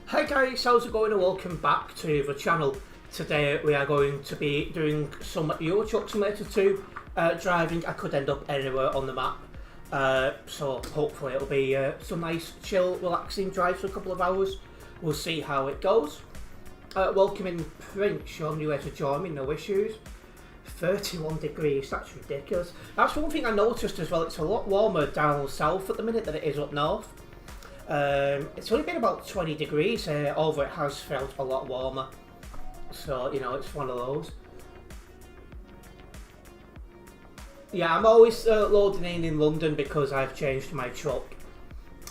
Hi guys, how's it going and welcome back to the channel. Today we are going to be doing some Euro Truck Simulator 2 driving. I could end up anywhere on the map, so hopefully it'll be some nice, chill, relaxing drives for a couple of hours. We'll see how it goes. Welcoming Prince, showing you where to join me, no issues. 31 degrees, that's ridiculous. That's one thing I noticed as well, it's a lot warmer down south at the minute than it is up north. It's only been about 20 degrees here, although it has felt a lot warmer. So, you know, it's one of those. Yeah, I'm always loading in London because I've changed my truck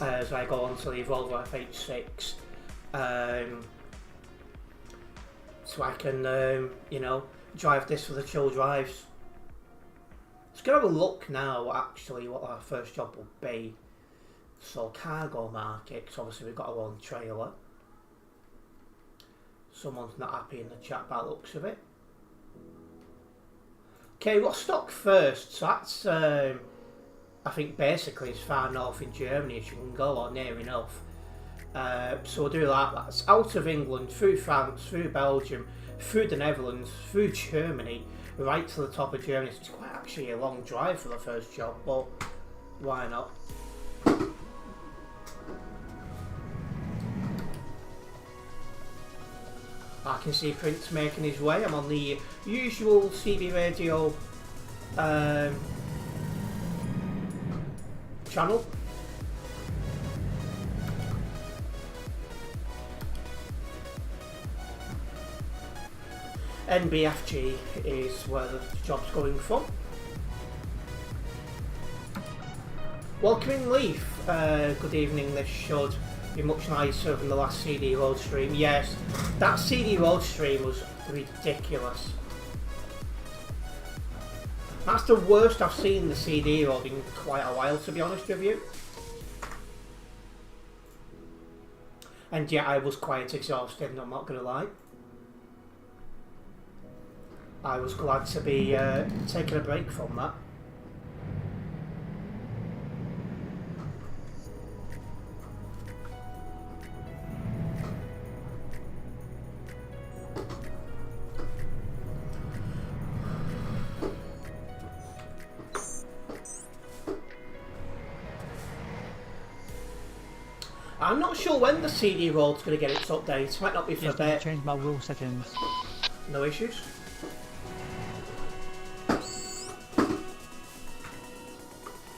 as I go on to the Volvo FH6. So I can, you know, drive this for the chill drives. Let's go have a look now, actually, what our first job will be. So, cargo market, because obviously we've got our own trailer. Someone's not happy in the chat by the looks of it. Okay, we'll stock first. So that's, I think basically as far north in Germany as you can go, or near enough. So we'll do that. That's out of England, through France, through Belgium, through the Netherlands, through Germany, right to the top of Germany. So it's quite actually a long drive for the first job, but why not? I can see Prince making his way. I'm on the usual CB radio channel. NBFG is where the job's going from. Welcoming Leaf. Good evening. This should be much nicer than the last CD road stream. Yes, that CD road stream was ridiculous. That's the worst I've seen the CD road in quite a while, to be honest with you. And yeah, I was quite exhausted, I'm not going to lie. I was glad to be taking a break from that. I'm not sure when the CD road's going to get its update. Might not be for a bit. Change my rule settings. No issues.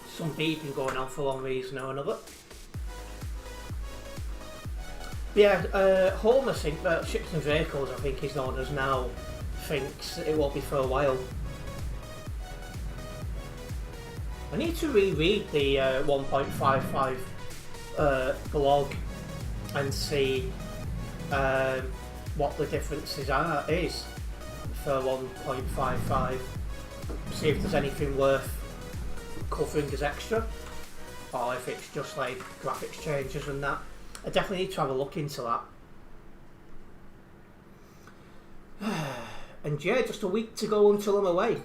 Some beeping going on for one reason or another. But yeah, Homer Ships and Vehicles, I think he's known as now, thinks it won't be for a while. I need to reread the 1.55 blog and see what the differences is for 1.55. See if there's anything worth covering as extra, or if it's just like graphics changes and that. I definitely need to have a look into that. And yeah, just a week to go until I'm away.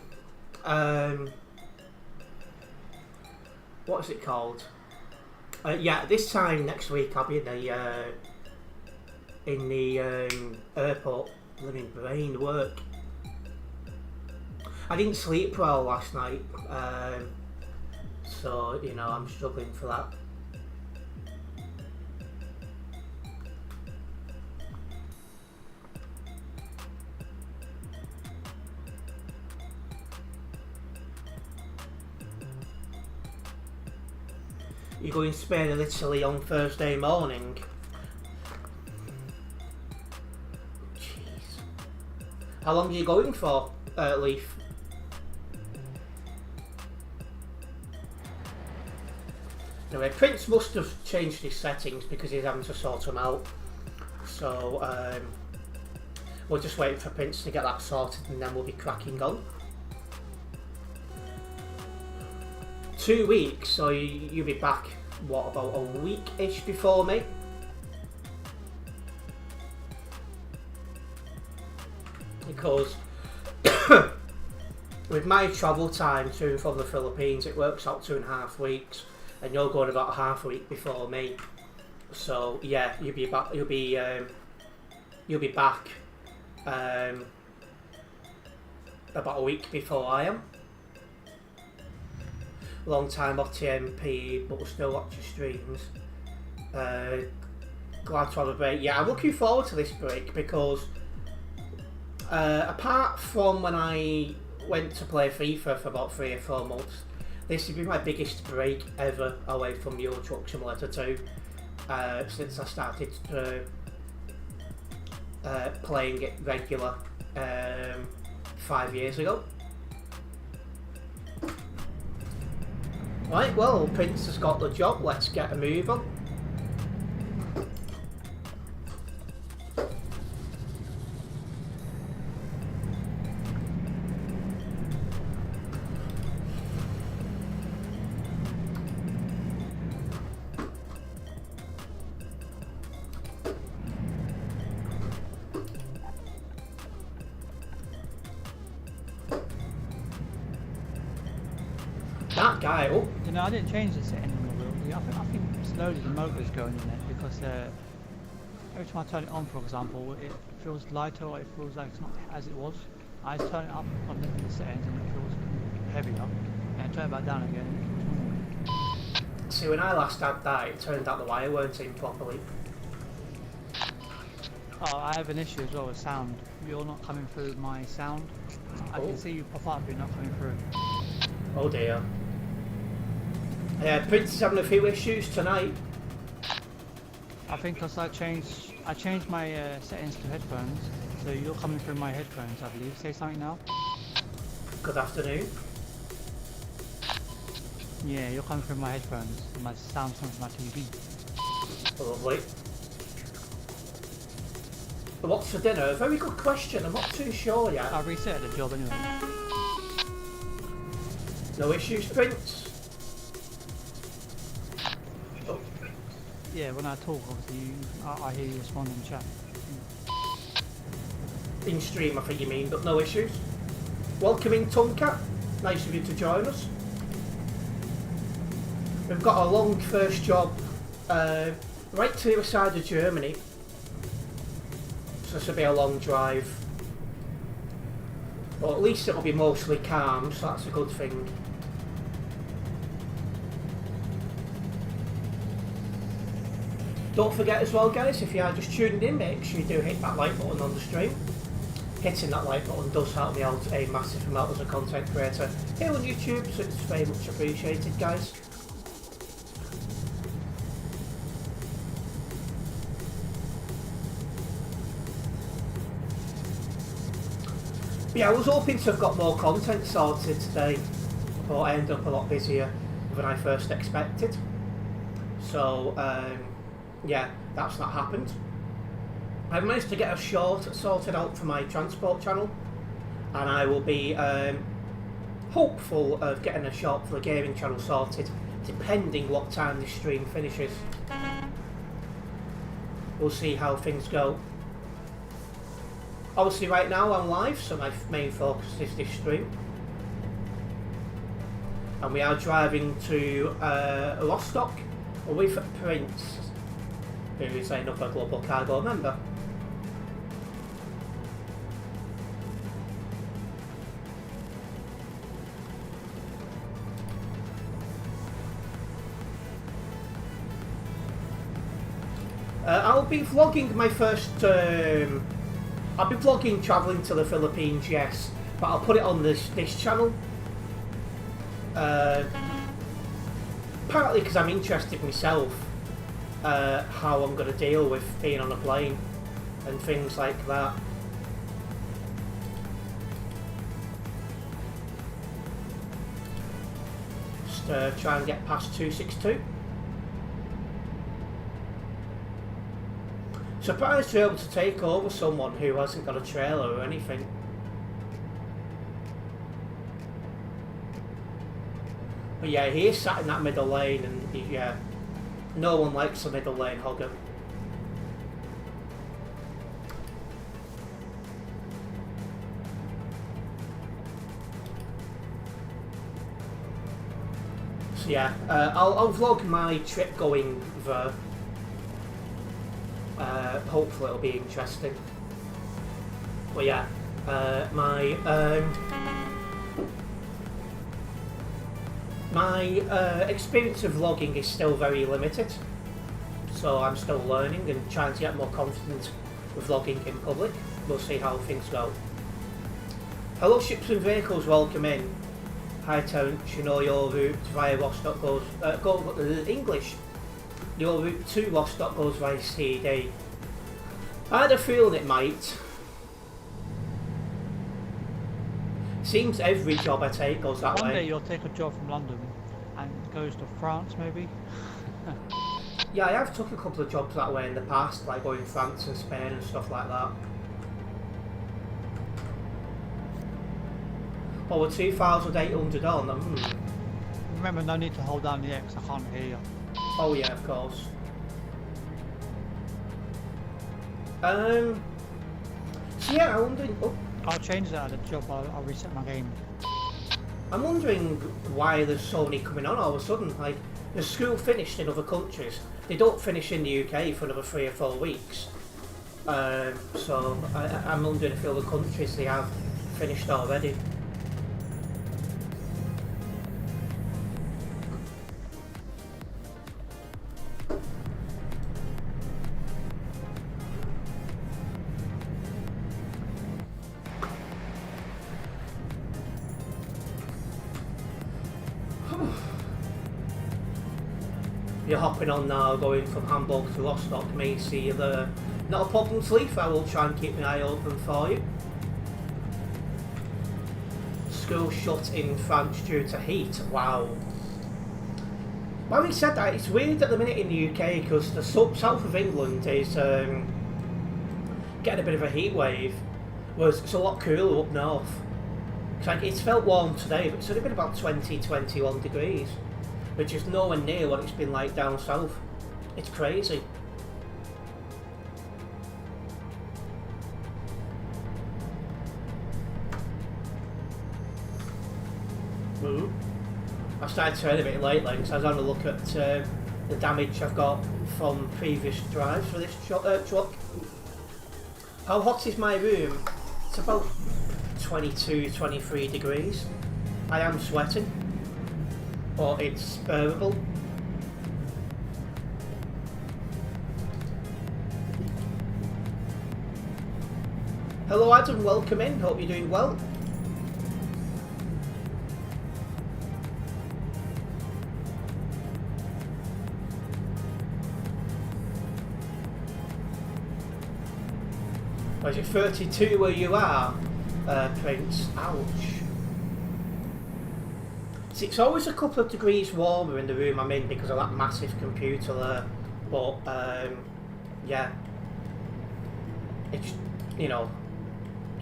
What is it called? Yeah, this time next week I'll be in the airport. Living brain work. I didn't sleep well last night, so you know I'm struggling for that. You're going to Spain and Italy on Thursday morning. Jeez. How long are you going for, Leaf? Anyway, Prince must have changed his settings because he's having to sort them out. So, we're just waiting for Prince to get that sorted and then we'll be cracking on. 2 weeks, so you'll be back, what, about a week-ish before me? Because with my travel time to and from the Philippines, it works out 2.5 weeks, and you're going about half a week before me. So yeah, you'll be back. You'll be back about a week before I am. Long time off TMP, but we'll still watch your streams. Glad to have a break. Yeah, I'm looking forward to this break because apart from when I went to play FIFA for about 3 or 4 months, this has been my biggest break ever away from Euro Truck Simulator 2 since I started playing it regular 5 years ago. Right, well, Prince has got the job, let's get a move on. That guy, oh. You know, I didn't change the setting on the wheel. I think slowly the motor's going in it because every time I turn it on, for example, it feels lighter or it feels like it's not as it was. I turn it up on the settings and it feels heavier, and I turn it back down again and it feels normal. See, when I last had that, it turned out the wire weren't in properly. Oh, I have an issue as well with sound. You're not coming through my sound. I can see you pop up, but you're not coming through. Oh dear. Prince is having a few issues tonight. I think because I changed my settings to headphones, so you're coming through my headphones, I believe. Say something now. Good afternoon. Yeah, you're coming through my headphones. My sound comes from my TV. Lovely. What's for dinner? A very good question. I'm not too sure yet. I reset the job anyway. No issues, Prince? Oh. Yeah, when I talk, obviously, I hear you respond in chat. In stream, I think you mean, but no issues. Welcome in, Tomcat. Nice of you to join us. We've got a long first job right to the other side of Germany. So this will be a long drive. But at least it'll be mostly calm, so that's a good thing. Don't forget as well, guys, if you are just tuning in, make sure you do hit that like button on the stream. Hitting that like button does help me out a massive amount as a content creator here on YouTube, so it's very much appreciated, guys. Yeah, I was hoping to have got more content sorted today, but I ended up a lot busier than I first expected. So, yeah, that's not happened. I've managed to get a short sorted out for my transport channel, and I will be hopeful of getting a short for the gaming channel sorted, depending what time this stream finishes. We'll see how things go. Obviously right now I'm live, so my main focus is this stream. And we are driving to Rostock with Prince, who is another Global Cargo member. I'll be vlogging my first... I'll be vlogging travelling to the Philippines, yes, but I'll put it on this channel. Partly because I'm interested myself how I'm going to deal with being on a plane and things like that. Just try and get past 262. Surprised to be able to take over someone who hasn't got a trailer or anything. But yeah, he is sat in that middle lane, and yeah, no one likes a middle lane hogger. So yeah, I'll vlog my trip going there. Hopefully it'll be interesting. But yeah, my experience of vlogging is still very limited, so I'm still learning and trying to get more confident with vlogging in public. We'll see how things go. Hello ships and vehicles, welcome in. Hi Terence, you know your route via Rostock goes, English. Your route to Rostock goes via CD. I had a feeling it might. Seems every job I take goes that way. One day you'll take a job from London and it goes to France maybe. Yeah, I have took a couple of jobs that way in the past, like going to France and Spain and stuff like that. Oh, we're 2,800 on. Remember, no need to hold down the X, I can't hear you. Oh yeah, of course. So yeah, I'm wondering. Oh, I'll change that at the job, I'll reset my game. I'm wondering why there's so many coming on all of a sudden. Like, the school finished in other countries. They don't finish in the UK for another 3 or 4 weeks. So I'm wondering if other countries they have finished already. You're hopping on now, going from Hamburg to Rostock. May see you there. Not a problem, Sleef. I will try and keep my eye open for you. School shut in France due to heat. Wow. Well, he said that, it's weird at the minute in the UK because the south of England is getting a bit of a heat wave, whereas it's a lot cooler up north. Like, it's felt warm today, but it's only been about 20, 21 degrees. Which is nowhere near what it's been like down south. It's crazy. I've started turning a bit lately because I was having a look at the damage I've got from previous drives for this truck. How hot is my room? It's about 22, 23 degrees. I am sweating. But it's bearable. Hello Adam, welcome in, hope you're doing well. Or is it 32 where you are, Prince? Ouch. See, it's always a couple of degrees warmer in the room I'm in because of that massive computer there. But, yeah. It's, you know,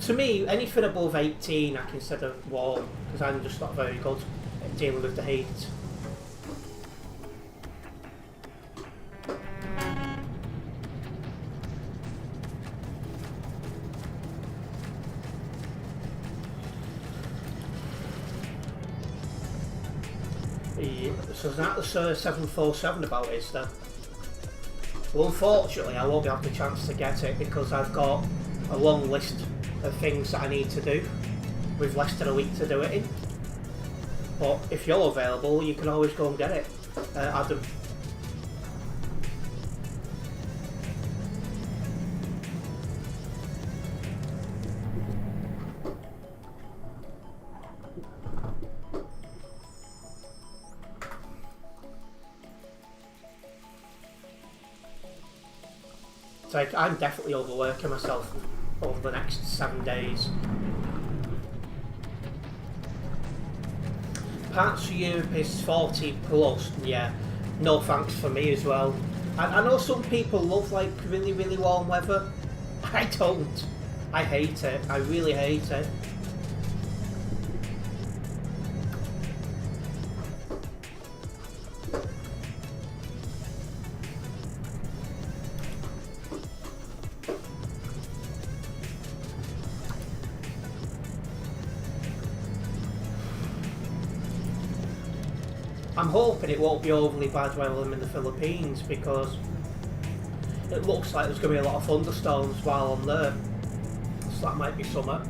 to me, anything above 18 I consider warm because I'm just not very good at dealing with the heat. So there's the 747 about, is there? Well, unfortunately I won't be having the chance to get it because I've got a long list of things that I need to do with less than a week to do it in. But if you're available, you can always go and get it, Adam. Like, I'm definitely overworking myself over the next 7 days. Parts of Europe is 40 plus, yeah. No thanks for me as well. I know some people love like really, really warm weather. I don't. I hate it. I really hate it. I'm hoping it won't be overly bad while I'm in the Philippines because It looks like there's going to be a lot of thunderstorms while I'm there, so that might be summer.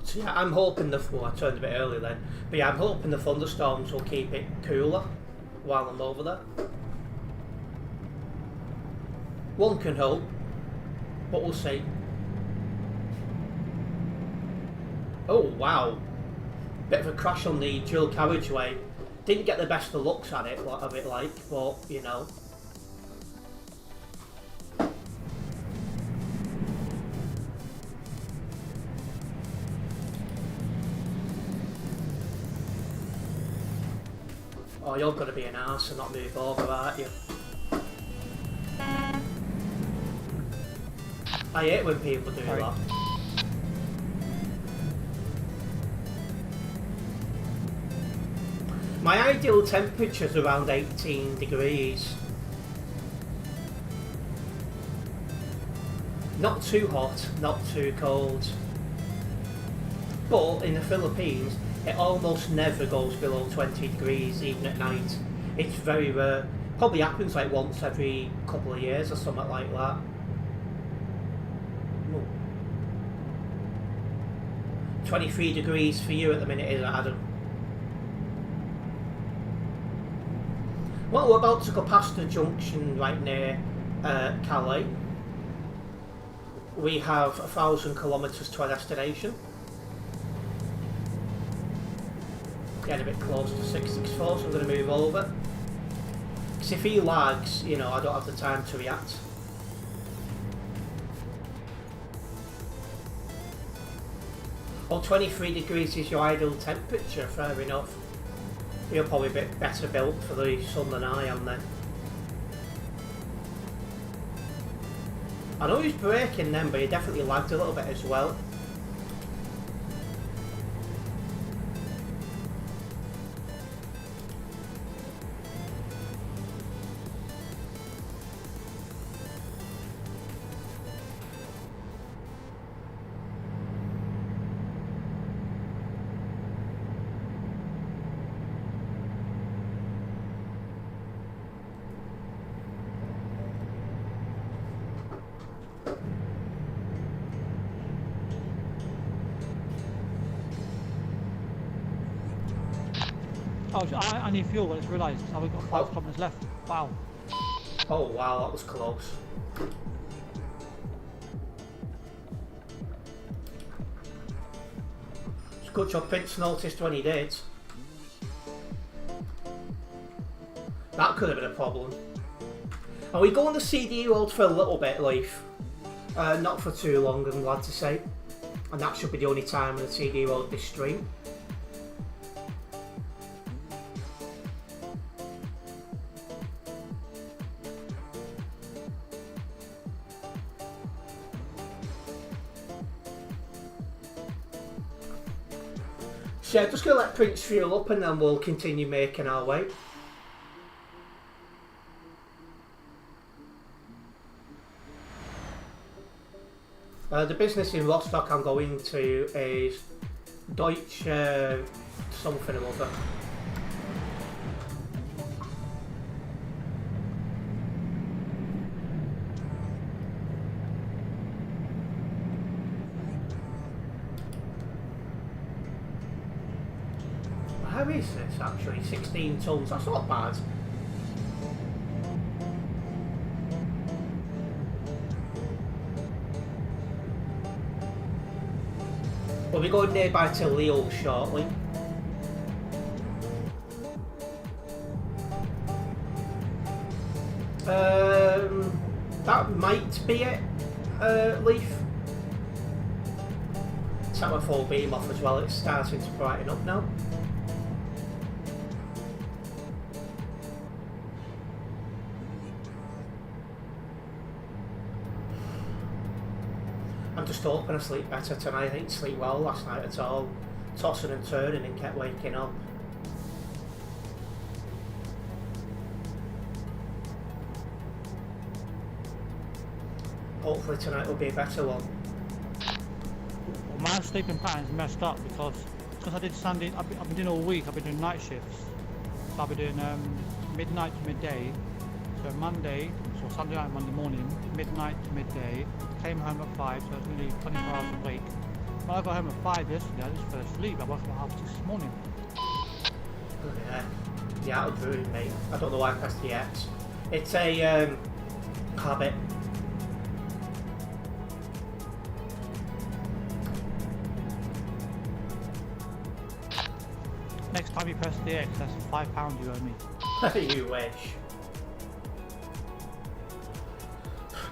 So yeah, I'm hoping well, I turned a bit early then, but yeah, I'm hoping the thunderstorms will keep it cooler while I'm over there. One can hope, but we'll see. Oh wow, bit of a crash on the dual carriageway. Didn't get the best of looks at it, but you know. Oh, you're going to be an arse and not move over, aren't you? I hate when people do that. My ideal temperature is around 18 degrees. Not too hot, not too cold. But in the Philippines, it almost never goes below 20 degrees, even at night. It's very rare. Probably happens like once every couple of years or something like that. Ooh. 23 degrees for you at the minute, is it, Adam? Well, we're about to go past the junction right near Calais. We have 1,000 kilometres to our destination. Getting a bit close to 664, so I'm going to move over. Because if he lags, you know, I don't have the time to react. Oh, 23 degrees is your ideal temperature, fair enough. You're probably a bit better built for the sun than I am then. I know he's braking then, but he definitely lagged a little bit as well. Oh, I need fuel, I just realised. So we've got 5 kilometres left. Wow. Oh wow, that was close. It's a good job Prince noticed when he did. That could have been a problem. Are we going the CD road for a little bit, Leaf? Not for too long, I'm glad to say. And that should be the only time on the CD road this stream. So yeah, just going to let Prince fuel up and then we'll continue making our way. The business in Rostock I'm going to is Deutsche something or other. How is this actually? 16 tons, that's not bad. We'll be going nearby to Lille shortly. That might be it, Leaf. Set my full beam off as well, it's starting to brighten up now. hoping I sleep better tonight. I didn't sleep well last night at all. Tossing and turning and kept waking up. Hopefully tonight will be a better one. Well, my sleeping pattern's messed up because I did Sunday. I've been doing all week. I've been doing night shifts. So I've been doing midnight to midday. So Sunday night, Monday morning, midnight to midday. Came home at 5, so it's nearly 24 hours a week. When I got home at 5 yesterday, I just fell asleep. I woke up at 6:30 this morning. Yeah, that'll ruin me. I don't know why I pressed the X. It's a habit. Next time you press the X, that's £5 you owe me. You wish.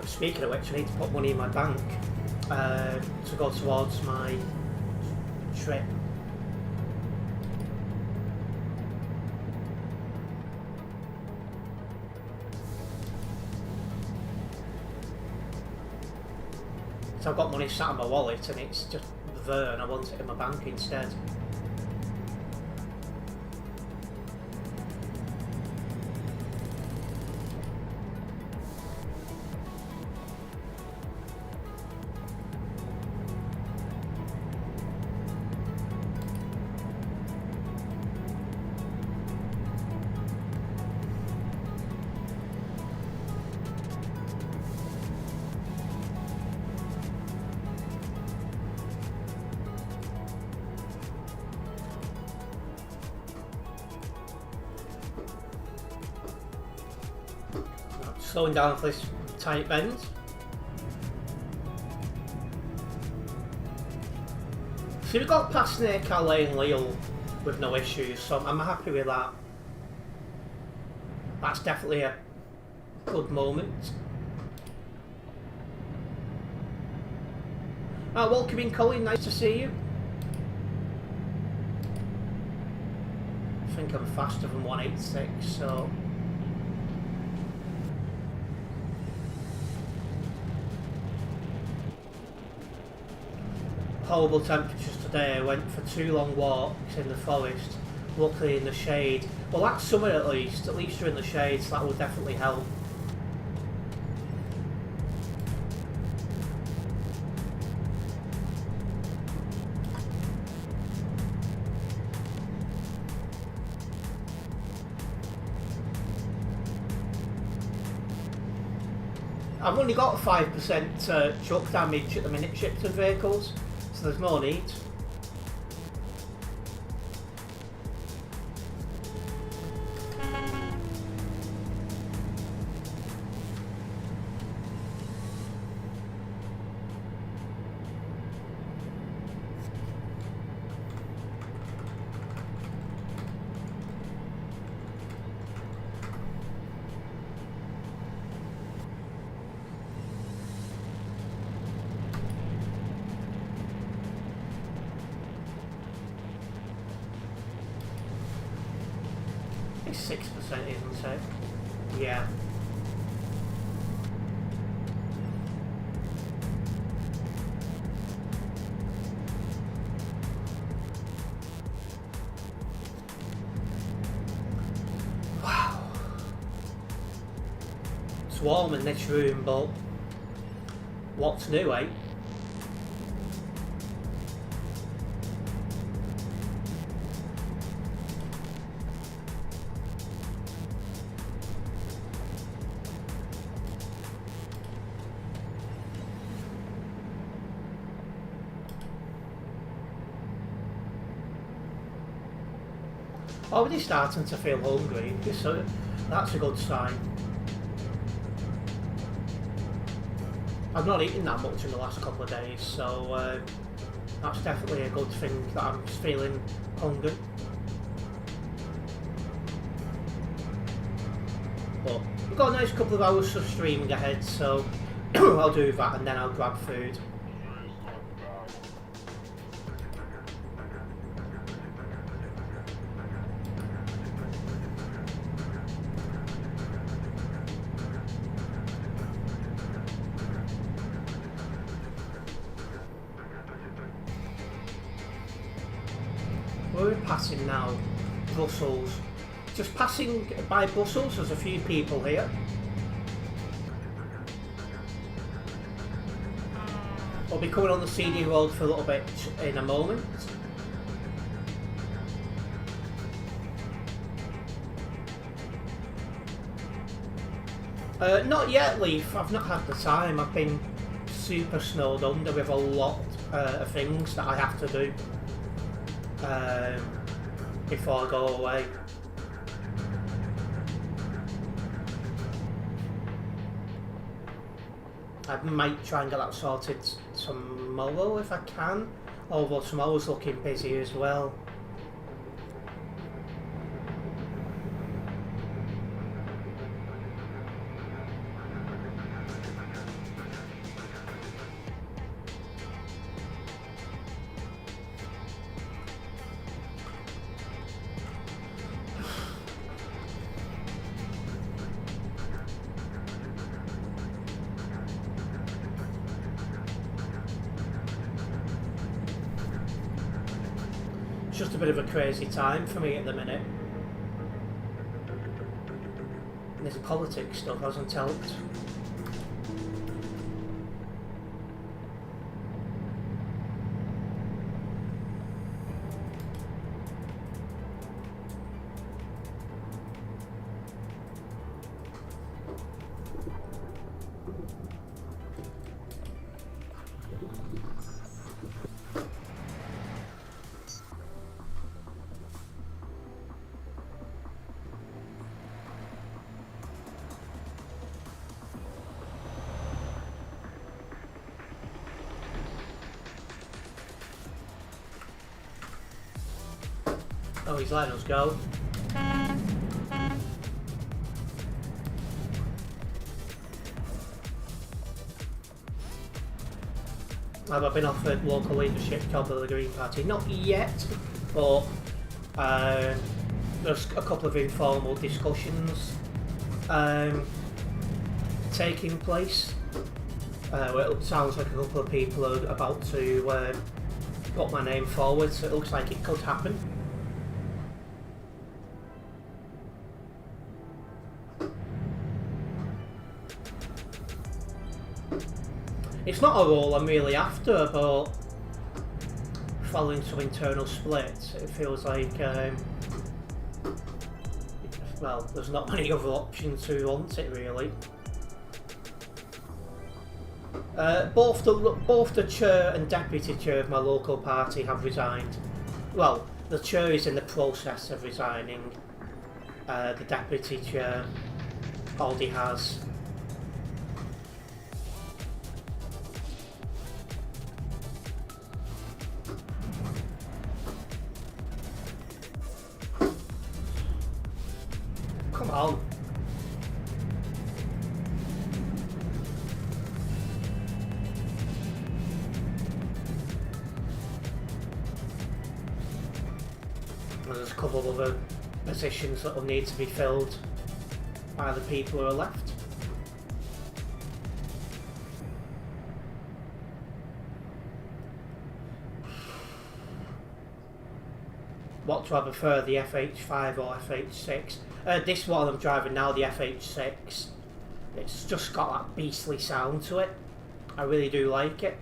Speaking of which, I need to put money in my bank to go towards my trip. So I've got money sat in my wallet and it's just there and I want it in my bank instead. Slowing down for this tight bend. So we got past Snake Alley and Lille with no issues, so I'm happy with that. That's definitely a good moment. Welcome in, Colin, nice to see you. I think I'm faster than 186, so... Horrible temperatures today. I went for 2 long walks in the forest, luckily in the shade. Well, that's summer at least you're in the shade, so that will definitely help. I've only got 5% truck damage at the minute shipped to vehicles. So there's more need. It's 6%, isn't it? Yeah. Wow. It's warm in this room, but what's new, eh? Already starting to feel hungry, so that's a good sign. I've not eaten that much in the last couple of days, so that's definitely a good thing that I'm feeling hungry. But we've got a nice couple of hours of streaming ahead, so I'll do that and then I'll grab food. Where are we passing now? Brussels. Just passing by Brussels, there's a few people here. We'll be coming on the CD road for a little bit in a moment. Not yet, Leaf. I've not had the time. I've been super snowed under with a lot of things that I have to do before I go away. I might try and get that sorted tomorrow if I can, although tomorrow's looking busy as well. It's just a bit of a crazy time for me at the minute. And this politics stuff hasn't helped. Oh, he's letting us go. Have I been offered local leadership job of the Green Party? Not yet, but there's a couple of informal discussions taking place. Where it sounds like a couple of people are about to put my name forward, so it looks like it could happen. It's not a role I'm really after, but following some internal splits, it feels like, well, there's not many other options who want it really. Both the chair and deputy chair of my local party have resigned. Well, the chair is in the process of resigning. The deputy chair already has. Come on. There's a couple of other positions that will need to be filled by the people who are left. What do I prefer, the FH5 or FH6? This one I'm driving now, the FH6. It's just got that beastly sound to it. I really do like it.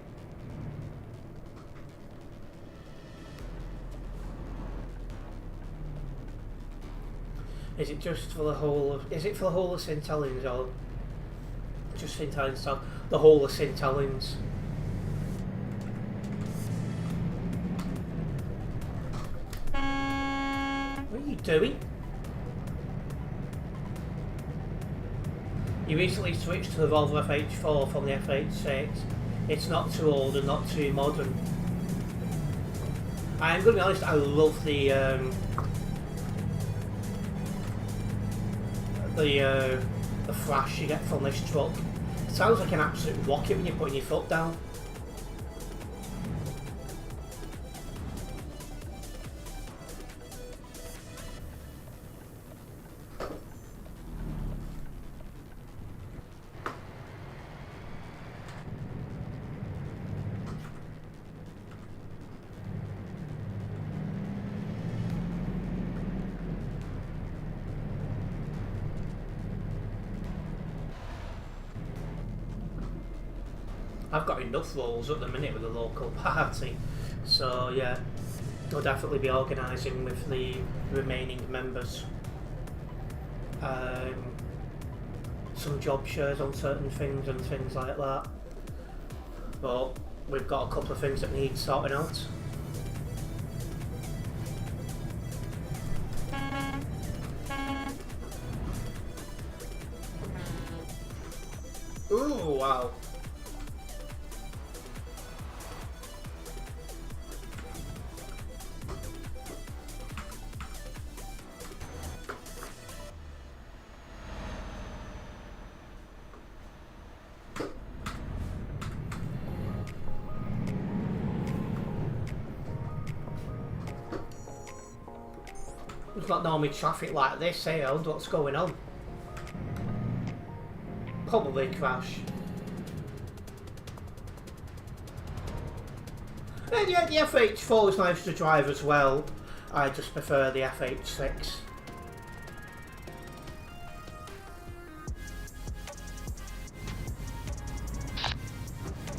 Is it just for the whole of... Is it for the whole of St Helens or... Just St Helens Town? The whole of St Helens. What are you doing? You recently switched to the Volvo FH4 from the FH6. It's not too old and not too modern. I'm going to be honest, I love the thrash you get from this truck. It sounds like an absolute rocket when you're putting your foot down. I've got enough roles at the minute with the local party, so yeah, I'll definitely be organising with the remaining members. Some job shares on certain things and things like that, but we've got a couple of things that need sorting out. Ooh, wow. There's not normally traffic like this, eh? I wonder what's going on. Probably crash. And yeah, the FH4 is nice to drive as well. I just prefer the FH6.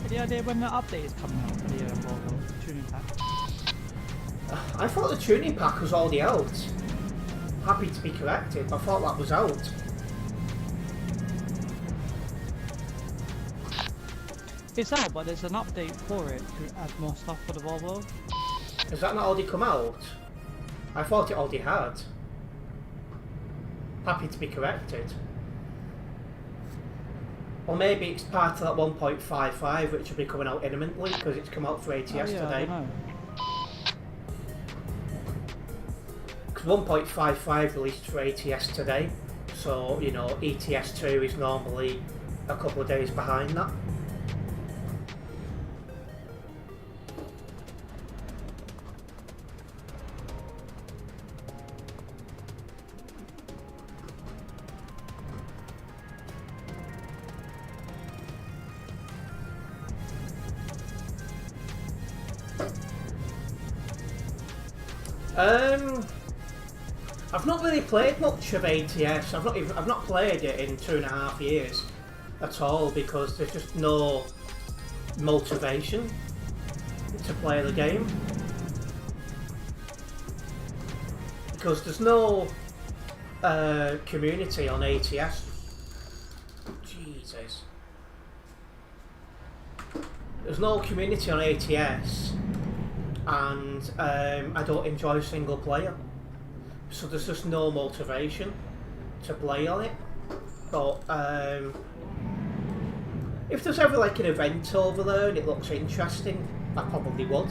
Any idea when the update is coming out for the Volvo tuning pack? I thought the tuning pack was already out. Happy to be corrected, I thought that was out. It's out, but there's an update for it to add more stuff for the Volvo. Has that not already come out? I thought it already had. Happy to be corrected. Or maybe it's part of that 1.55 which will be coming out imminently because it's come out for ATS yeah, today. I don't know. 1.55 released for ATS today, so you know ETS2 is normally a couple of days behind that. I've not really played much of ATS. I've not played it in 2.5 years at all because there's just no motivation to play the game. Because there's no community on ATS. Jesus. There's no community on ATS, and I don't enjoy single player. So there's just no motivation to play on it. But if there's ever like an event over there and it looks interesting, I probably would.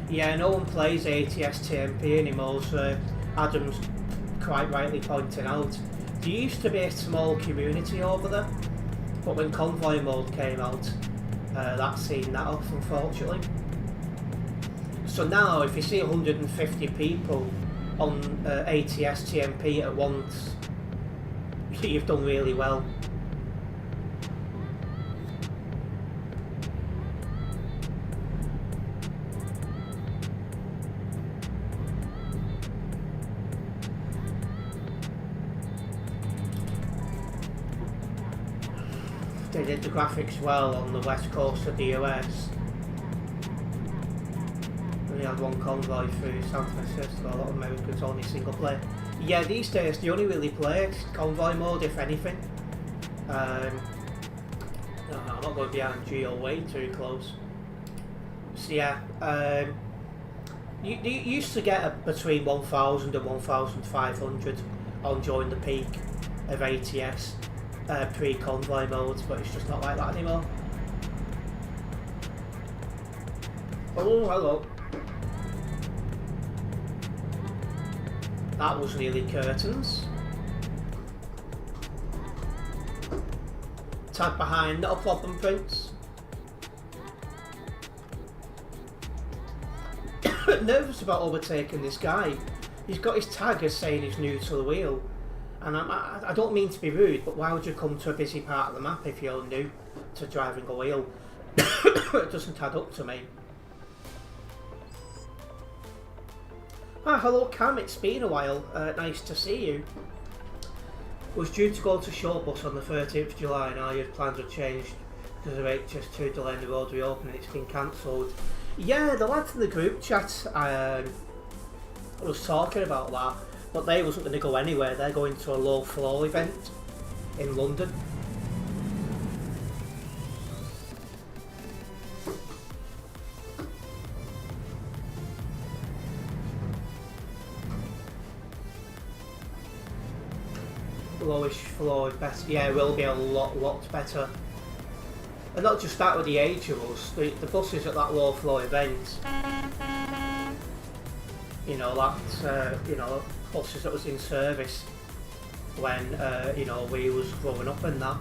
Yeah, no one plays ATS TMP anymore, so Adam's quite rightly pointing out. There used to be a small community over there, but when Convoy mode came out, that seen that off, unfortunately. So now, if you see 150 people on ATS TMP at once, you've done really well. They did the graphics well on the west coast of the US. We had one convoy through San Francisco, a lot of Americans only single player. Yeah, these days they only really play convoy mode, if anything. No, I'm not going behind Geo way too close. So yeah, you used to get between 1,000 and 1,500 on during the peak of ATS. Pre-convoy modes, but it's just not like that anymore. Oh, hello. That was nearly curtains. Tag behind, not a problem, Prince. Nervous about overtaking this guy. He's got his tag as saying he's new to the wheel. And I don't mean to be rude, but why would you come to a busy part of the map if you're new to driving a wheel? It doesn't add up to me. Ah, hello Cam, it's been a while. Nice to see you. Was due to go to Showbus on the 13th of July. Now your plans have changed because of HS2 delaying the road reopening. It's been cancelled. Yeah, the lads in the group chat was talking about that, but they wasn't going to go anywhere. They're going to a low floor event in London. Lowish floor is better. Yeah, it will be a lot better. And not just that with the age of us, the buses at that low floor event, you know, that, you know, buses that was in service when, you know, we was growing up and that.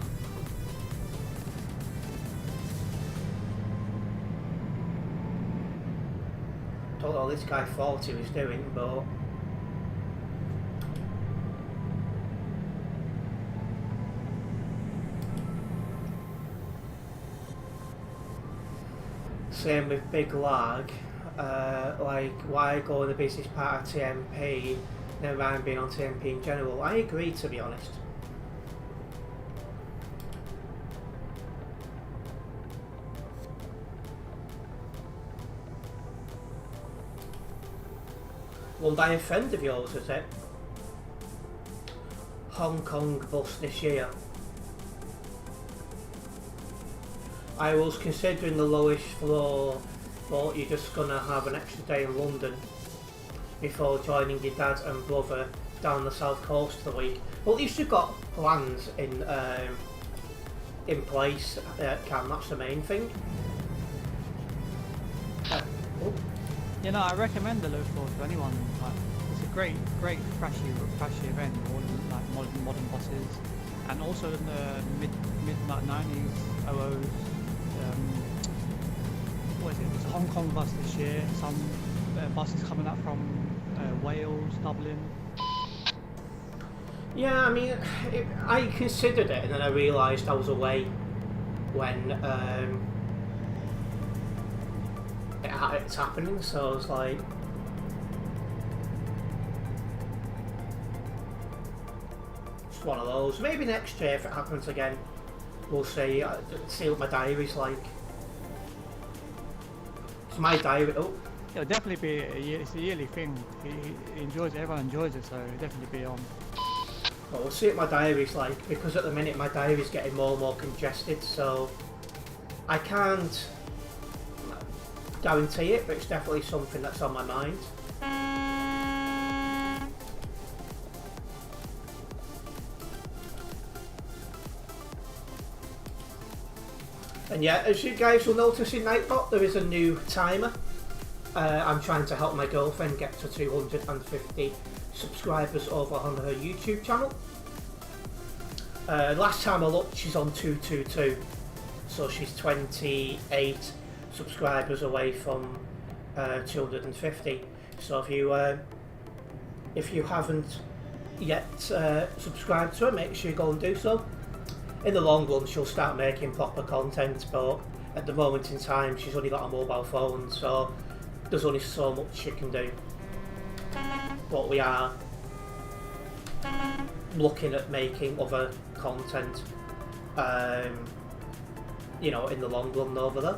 Don't know what this guy thought he was doing, but... Same with Big Lag, like why go in the business part of TMP, never mind being on TMP in general. I agree, to be honest. One by a friend of yours, is it? Hong Kong bus this year. I was considering the lowish floor, but you're just going to have an extra day in London before joining your dad and brother down the south coast for the week. Well, at least you've got plans in place, Cam, that's the main thing. Oh. You know, I recommend the low floor to anyone. Like, it's a great flashy event. All like modern buses, and also in the mid 90s, 00s. What is it? It's a Hong Kong bus this year. Some buses coming up from Wales, Dublin. Yeah, I mean, I considered it, and then I realised I was away when it's happening. So I was like, it's one of those. Maybe next year if it happens again. We'll see. See what my diary's like. It's my diary. Oh, it'll definitely be. It's a yearly thing. He enjoys it. Everyone enjoys it, so it'll definitely be on. Well, we'll see what my diary's like, because at the minute my diary's getting more and more congested. So I can't guarantee it, but it's definitely something that's on my mind. And yeah, as you guys will notice in Nightbot, there is a new timer. I'm trying to help my girlfriend get to 250 subscribers over on her YouTube channel. Last time I looked, she's on 222, so she's 28 subscribers away from 250. So if you haven't yet subscribed to her, make sure you go and do so. In the long run, she'll start making proper content, but at the moment in time, she's only got a mobile phone, so there's only so much she can do. But we are looking at making other content, you know, in the long run over there.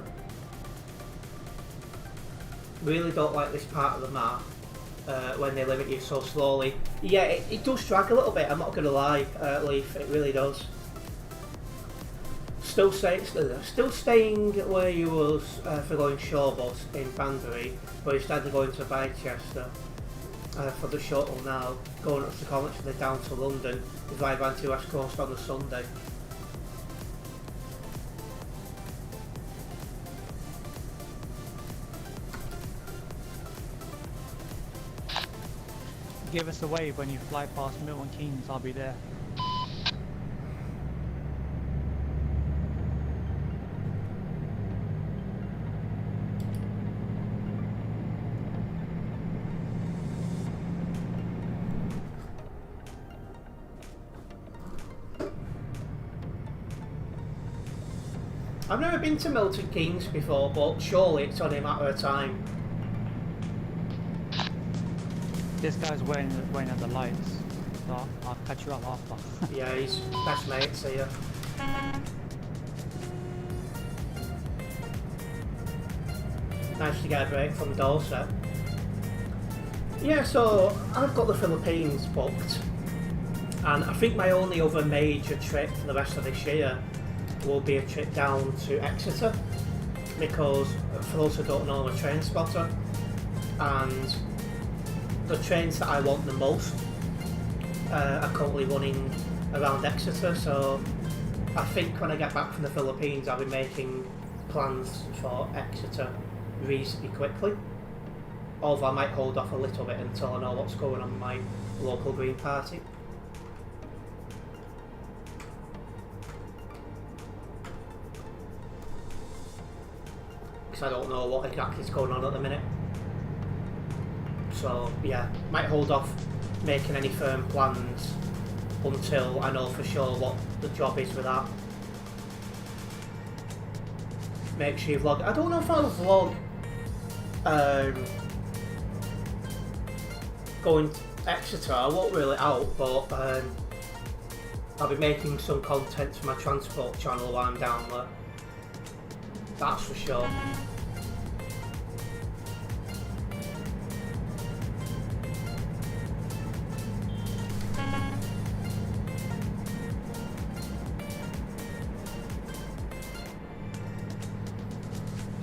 Really don't like this part of the map when they limit you so slowly. Yeah, it does drag a little bit, I'm not going to lie, Leaf, it really does. Still staying where you was for going Showbus in Banbury, but instead of going to Bicester for the shuttle now, going up to College and then down to London, to drive on to West Coast on the Sunday. Give us a wave when you fly past Milton Keynes, I'll be there. I've never been to Milton Keynes before, but surely it's only a matter of time. This guy's waiting at the lights, so I'll catch you up after. Yeah, he's best mates here. Nice to get a break from Dorset. Yeah, so I've got the Philippines booked, and I think my only other major trip for the rest of this year will be a trip down to Exeter, because for those who don't know, I'm a train spotter, and the trains that I want the most are currently running around Exeter, so I think when I get back from the Philippines I'll be making plans for Exeter reasonably quickly, although I might hold off a little bit until I know what's going on with my local Green Party. Because I don't know what exactly is going on at the minute. So yeah, might hold off making any firm plans until I know for sure what the job is with that. Make sure you vlog. I don't know if I'll vlog going to Exeter. I won't rule it out, but I'll be making some content for my transport channel while I'm down there. That's for sure.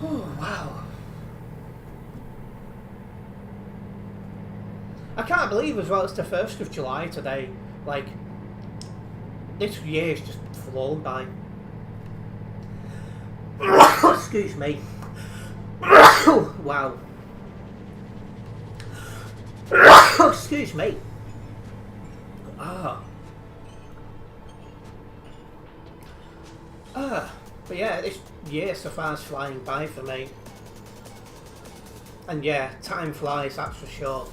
Oh, wow. I can't believe as well it's the 1st of July today. Like, this year's just flown by. Excuse me. Wow. Excuse me. But yeah, this year so far is flying by for me. And yeah, time flies, that's for sure.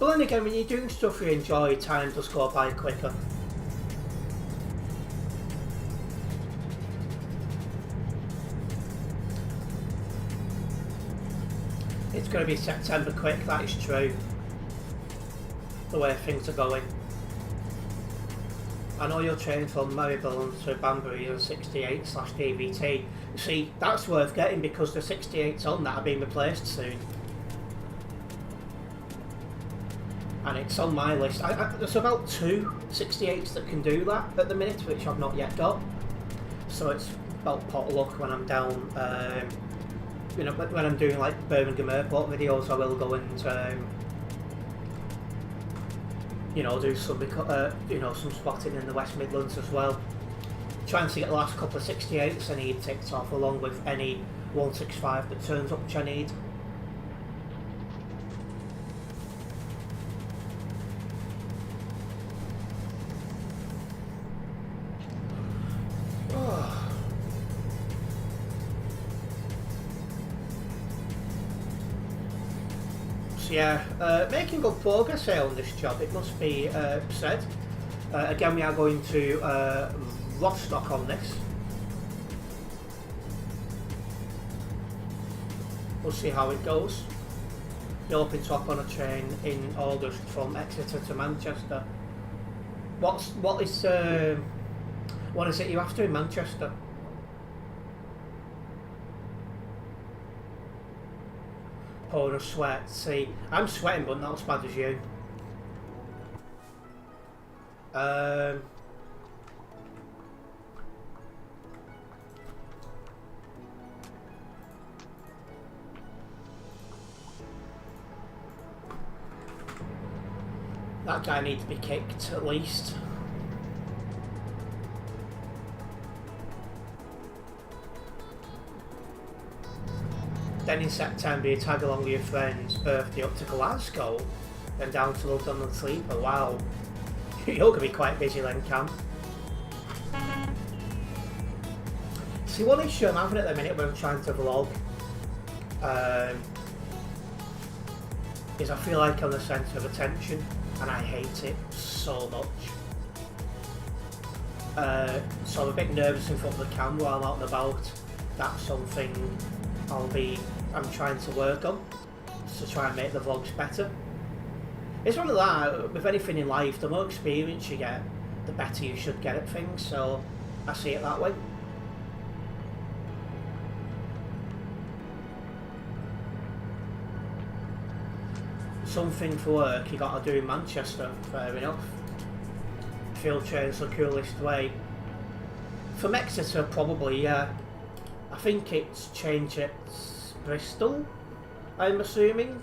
But then again, when you're doing stuff you enjoy, time does go by quicker. It's going to be September quick, that is true. The way things are going. I know you're trained from Maribyrnong to Banbury on 68/DVT. See, that's worth getting because the 68's on that are being replaced soon. And it's on my list. There's about 2 68s that can do that at the minute, which I've not yet got. So it's about pot of luck when I'm down. You know, when I'm doing like Birmingham Airport videos, I will go and you know, do some you know, some spotting in the West Midlands as well. Trying to get the last couple of 68s I need ticked off, along with any 165 that turns up, which I need. Yeah, making good progress here on this job, it must be said. Again, we are going to Rostock on this. We'll see how it goes. You're hoping to hop on a train in August from Exeter to Manchester. What is it you have to in Manchester? Pouring a sweat. See, I'm sweating, but not as bad as you. That guy needs to be kicked at least. Then in September you tag along with your friend's birthday up to Glasgow, then down to London and Sleeper. Wow, you're going to be quite busy then, Cam. See, one issue I'm having at the minute when I'm trying to vlog is I feel like I'm the centre of attention, and I hate it so much. So I'm a bit nervous in front of the camera while I'm out and about. That's something I'll be I'm trying to work on to try and make the vlogs better. It's one of that, with anything in life, the more experience you get, the better you should get at things, so I see it that way. Something for work you got to do in Manchester, fair enough. Field train's the coolest way. From Exeter, probably, yeah. I think it's changed at Bristol, I'm assuming.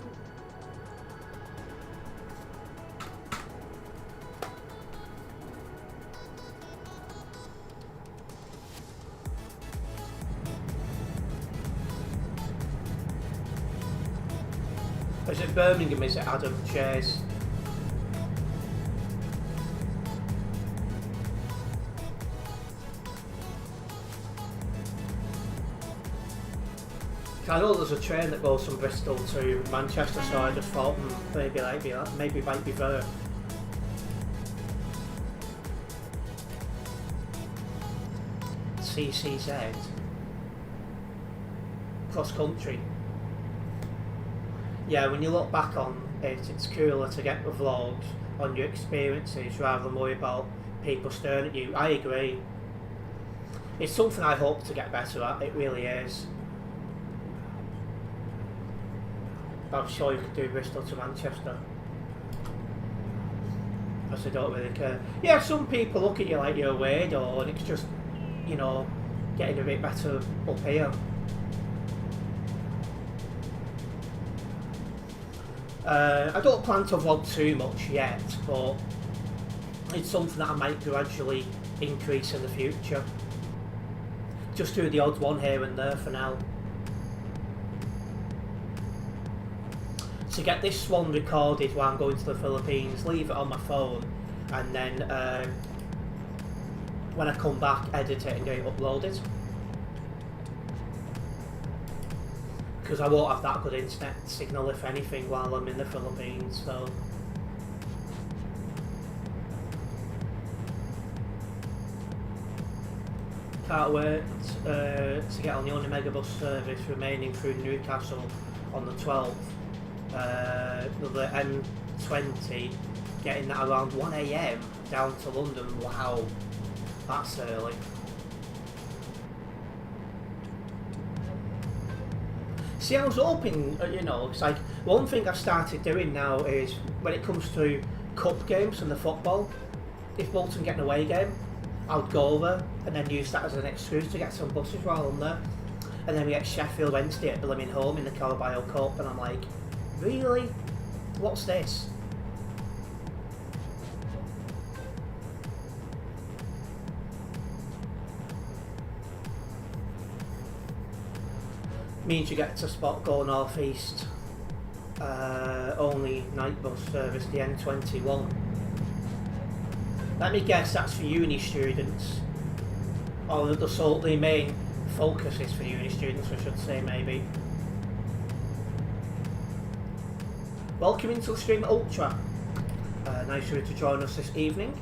Is it Birmingham, is it Adam? Cheers. I know there's a train that goes from Bristol to Manchester, so I just thought maybe it might be there. CCZ cross country. Yeah, when you look back on it, it's cooler to get the vlogs on your experiences rather than worry about people staring at you. I agree. It's something I hope to get better at, it really is. I'm sure you could do Bristol to Manchester. Because I don't really care. Yeah, some people look at you like you're a weirdo, and it's just, you know, getting a bit better up here. I don't plan to vlog too much yet, but it's something that I might gradually increase in the future. Just do the odd one here and there for now. To get this one recorded while I'm going to the Philippines, leave it on my phone, and then when I come back, edit it and get it uploaded. Because I won't have that good internet signal, if anything, while I'm in the Philippines, so... Can't wait to get on the only megabus service remaining through Newcastle on the 12th. The M20, getting that around 1 AM down to London. Wow, that's early. See, I was hoping, you know, it's like one thing I've started doing now is when it comes to cup games and the football, if Bolton get an away game, I'll go there and then use that as an excuse to get some buses while I'm there. And then we get Sheffield Wednesday at Birmingham in the Carabao Cup, and I'm like, really? What's this? Means you get to spot go north east. Only night bus service, the N21. Let me guess, that's for uni students. Or the main focus is for uni students, I should say, maybe. Welcome into the stream, Ultra. Nice of you to join us this evening.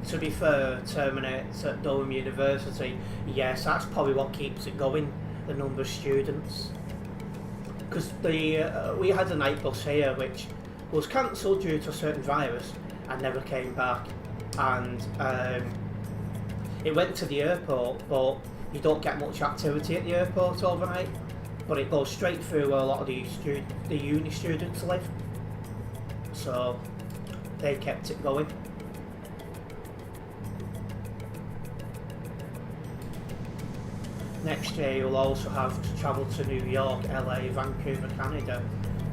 To be fair, Terminates at Durham University, yes, that's probably what keeps it going, the number of students. Because we had a night bus here which was cancelled due to a certain virus and never came back, and it went to the airport, but you don't get much activity at the airport overnight, but it goes straight through where a lot of the uni students live, so they kept it going. Next year you'll also have to travel to New York, LA, Vancouver, Canada,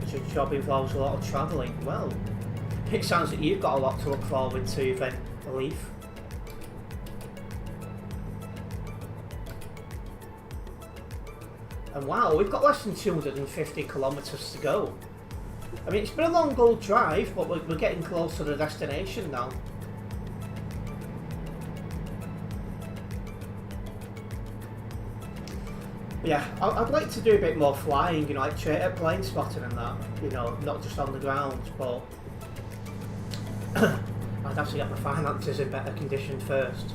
which your job involves a lot of travelling. Well, it sounds like you've got a lot to look forward to then, Leaf. And wow, we've got less than 250 kilometres to go. I mean, it's been a long old drive, but we're getting close to the destination now. Yeah, I'd like to do a bit more flying, you know, like plane spotting and that, you know, not just on the ground, but I'd have to get my finances in better condition first.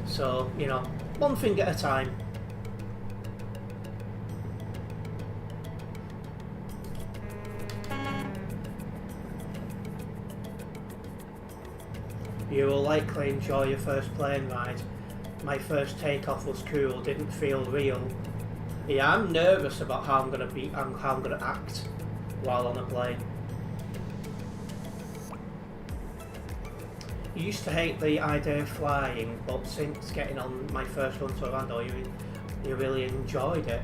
So, you know, one thing at a time. You will likely enjoy your first plane ride. My first takeoff was cool, didn't feel real. Yeah, I'm nervous about how I'm gonna act while on a plane. I used to hate the idea of flying, but since getting on my first run to Orlando, you really enjoyed it.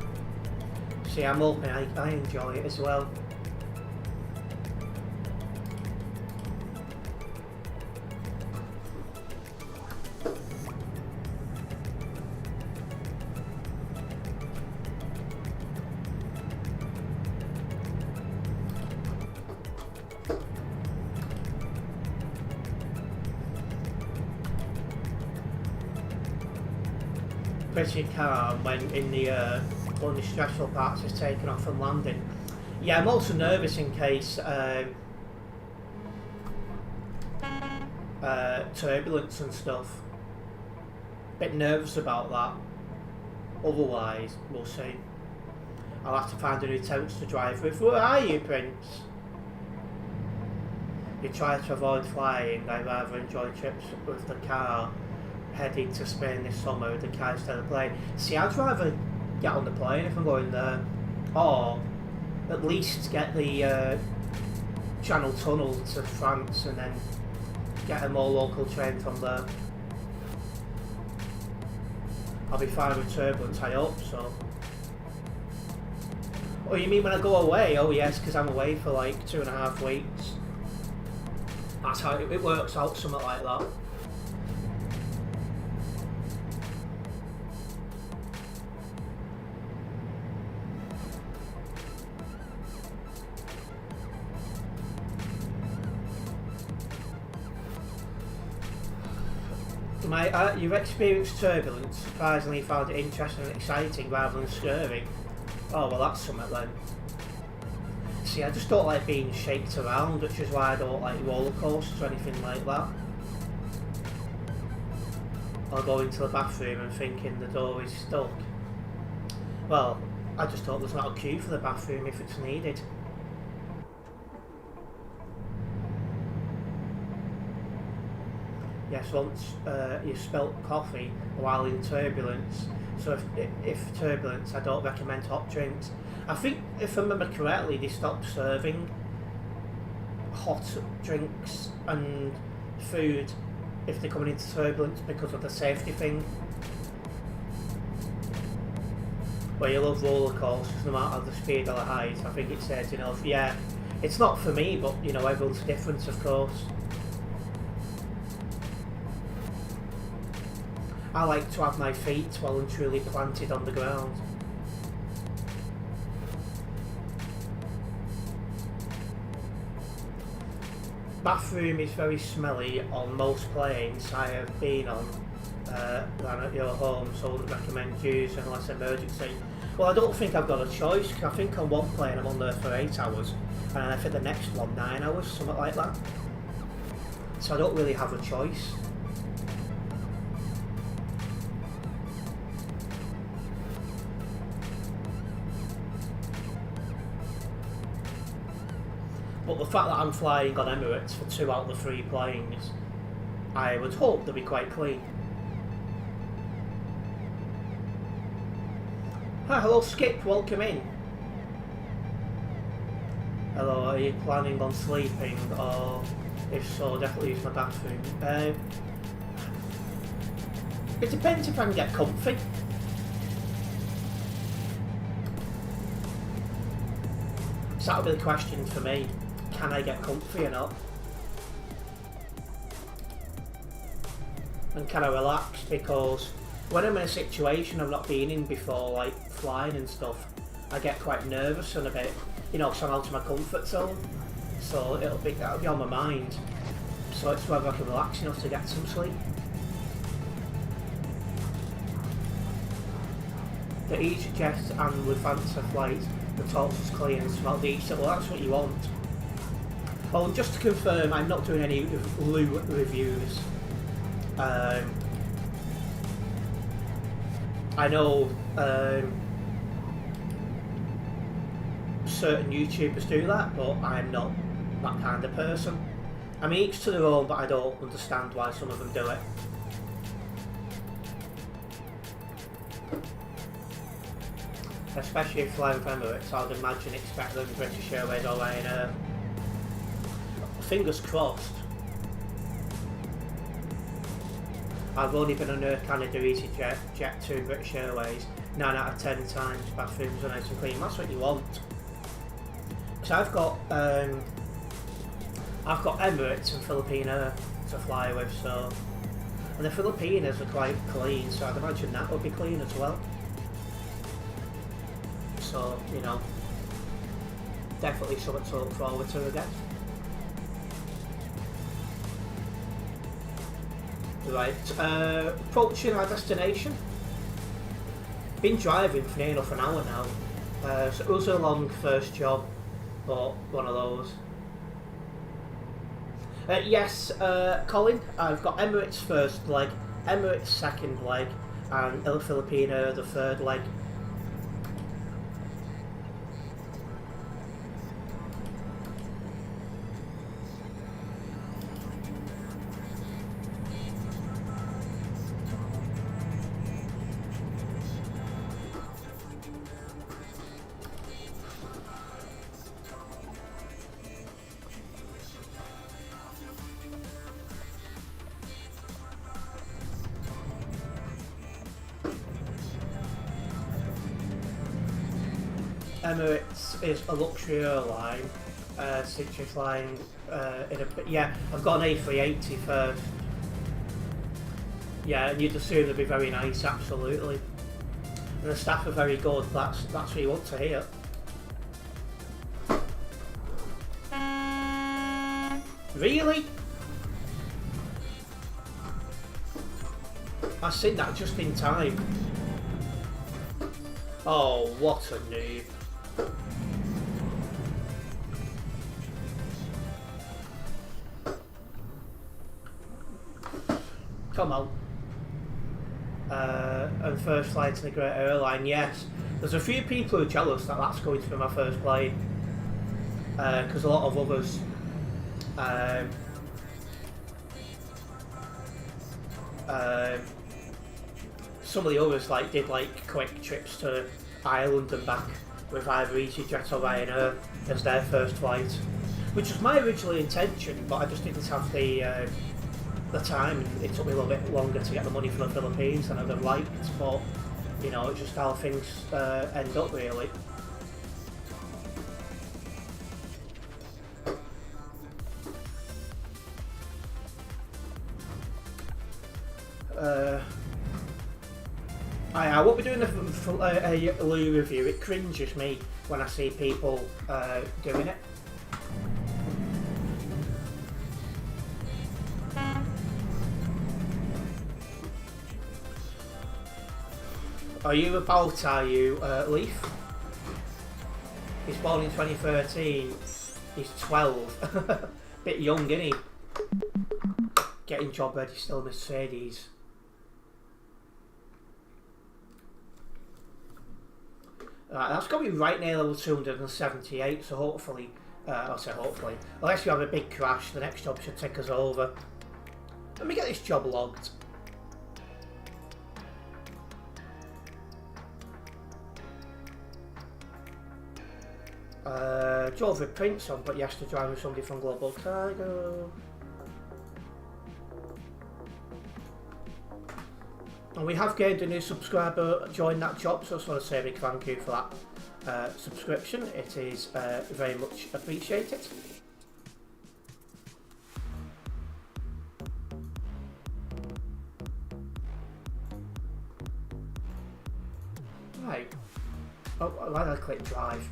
See, I'm hoping I enjoy it as well. Pretty calm when in the only stressful parts is taking off and landing. Yeah, I'm also nervous in case turbulence and stuff. Bit nervous about that. Otherwise, we'll see. I'll have to find a new Terence to drive with. Where are you, Prince? You try to avoid flying. I rather enjoy trips with the car. Heading to Spain this summer with the car instead of plane. See, I'd rather get on the plane if I'm going there, or at least get the Channel Tunnel to France and then get a more local train from there. I'll be fine with turbulence, I hope so. Oh, you mean when I go away? Oh yes, because I'm away for like 2.5 weeks. That's how it works out, something like that. You've experienced turbulence, surprisingly found it interesting and exciting rather than scary. Oh well, that's something then. See, I just don't like being shaked around, which is why I don't like roller coasters or anything like that. Or going to the bathroom and thinking the door is stuck. Well, I just thought there's not a queue for the bathroom if it's needed. Yes, once you spilt coffee while in turbulence, so if turbulence, I don't recommend hot drinks. I think, if I remember correctly, they stopped serving hot drinks and food if they're coming into turbulence because of the safety thing. But you love roller coasters no matter the speed or the height. I think it says, you know, yeah, it's not for me, but you know, everyone's different, of course. I like to have my feet well and truly planted on the ground. Bathroom is very smelly on most planes I have been on than at your home, so I wouldn't recommend using unless emergency. Well, I don't think I've got a choice, because I think on one plane I'm on there for 8 hours, and I think the next one 9 hours, something like that. So I don't really have a choice. But the fact that I'm flying on Emirates for 2 out of the 3 planes, I would hope they'll be quite clean. Hi, hello Skip, welcome in. Hello, are you planning on sleeping, or if so, definitely use my bathroom? It depends if I can get comfy. So that'll be the question for me. Can I get comfy or not? And can I relax? Because when I'm in a situation I've not been in before, like flying and stuff, I get quite nervous and a bit, you know, because I'm out of my comfort zone. So that'll be on my mind. So it's whether I can relax enough to get some sleep. The EasyJet and Lufthansa flight, the tops is clean and smell decent. Well, that's what you want. Well, just to confirm, I'm not doing any Lou reviews. I know certain YouTubers do that, but I'm not that kind of person. I mean, each to their own, but I don't understand why some of them do it. Especially if flying with Emirates, I would imagine it's better than British Airways or Ryanair. Fingers crossed. I've only been on Air Canada, EasyJet, Jet2 and British Airways. 9 out of 10 times bathrooms are nice and clean. That's what you want. Because I've got Emirates and Filipino to fly with, so, and the Filipinos are quite clean, so I'd imagine that would be clean as well. So, you know, definitely something to look forward to, I guess. Right, approaching our destination. Been driving for near enough an hour now, so it was a long first job, but one of those. Yes, Colin, I've got Emirates first leg, Emirates second leg, and Il Filipino the third leg. Emirates is a luxury airline, since you're flying in a... Yeah, I've got an A380 first. Yeah, and you'd assume they'd be very nice, absolutely. And the staff are very good, that's what you want to hear. Really? I seen that just in time. Oh, what a noob. Come on. And first flight in a great airline, yes. There's a few people who are jealous that that's going to be my first plane. Because a lot of others... some of the others did quick trips to Ireland and back with either EasyJet or Ryanair as their first flight, which was my original intention, but I just didn't have the time. It took me a little bit longer to get the money from the Philippines than I'd have liked, but you know, it's just how things end up really. I won't be doing a Lou review. It cringes me when I see people doing it. Are you, Leaf? He's born in 2013. He's 12. Bit young, isn't he? Getting job ready, still Mercedes. Right, that's got to be right near level 278, so hopefully, I'll say hopefully, unless you have a big crash, the next job should take us over. Let me get this job logged. Drove with Prince on, but he has to drive with somebody from Global Tiger. And we have gained a new subscriber join that job, so I just want to say a big thank you for that subscription. It is very much appreciated. Right. Oh, why did I click drive?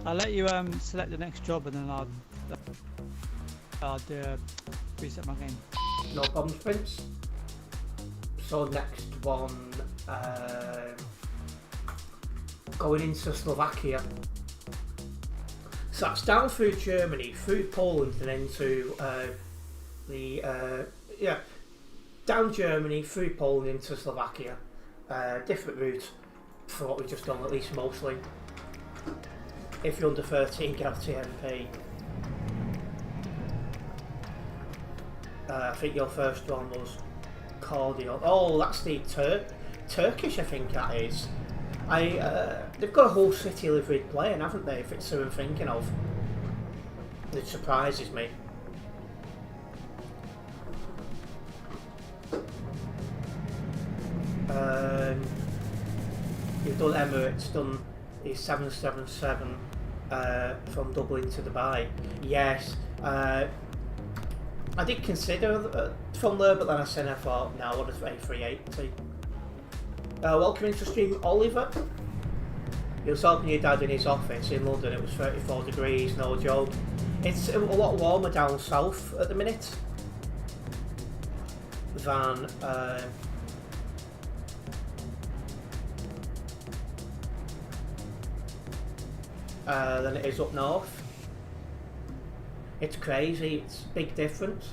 I'll let you select the next job and then I'll reset my game. No problems, Prince. So next one, going into Slovakia. So that's down through Germany, through Poland, and into down Germany, through Poland into Slovakia. Different route for what we've just done, at least mostly. If you're under 13, get a TMP. I think your first one was Cordial. Oh, that's the Turkish, I think that is. They've got a whole city liveried plane, haven't they? If it's who I'm thinking of. It surprises me. You've done Emirates, done the 777 from Dublin to Dubai. Yes, I did consider from there, but then I thought, no, I want a A380. Welcome into stream, Oliver. He was helping your dad in his office in London. It was 34 degrees, no joke. It's a lot warmer down south at the minute than it is up north. It's crazy, it's a big difference.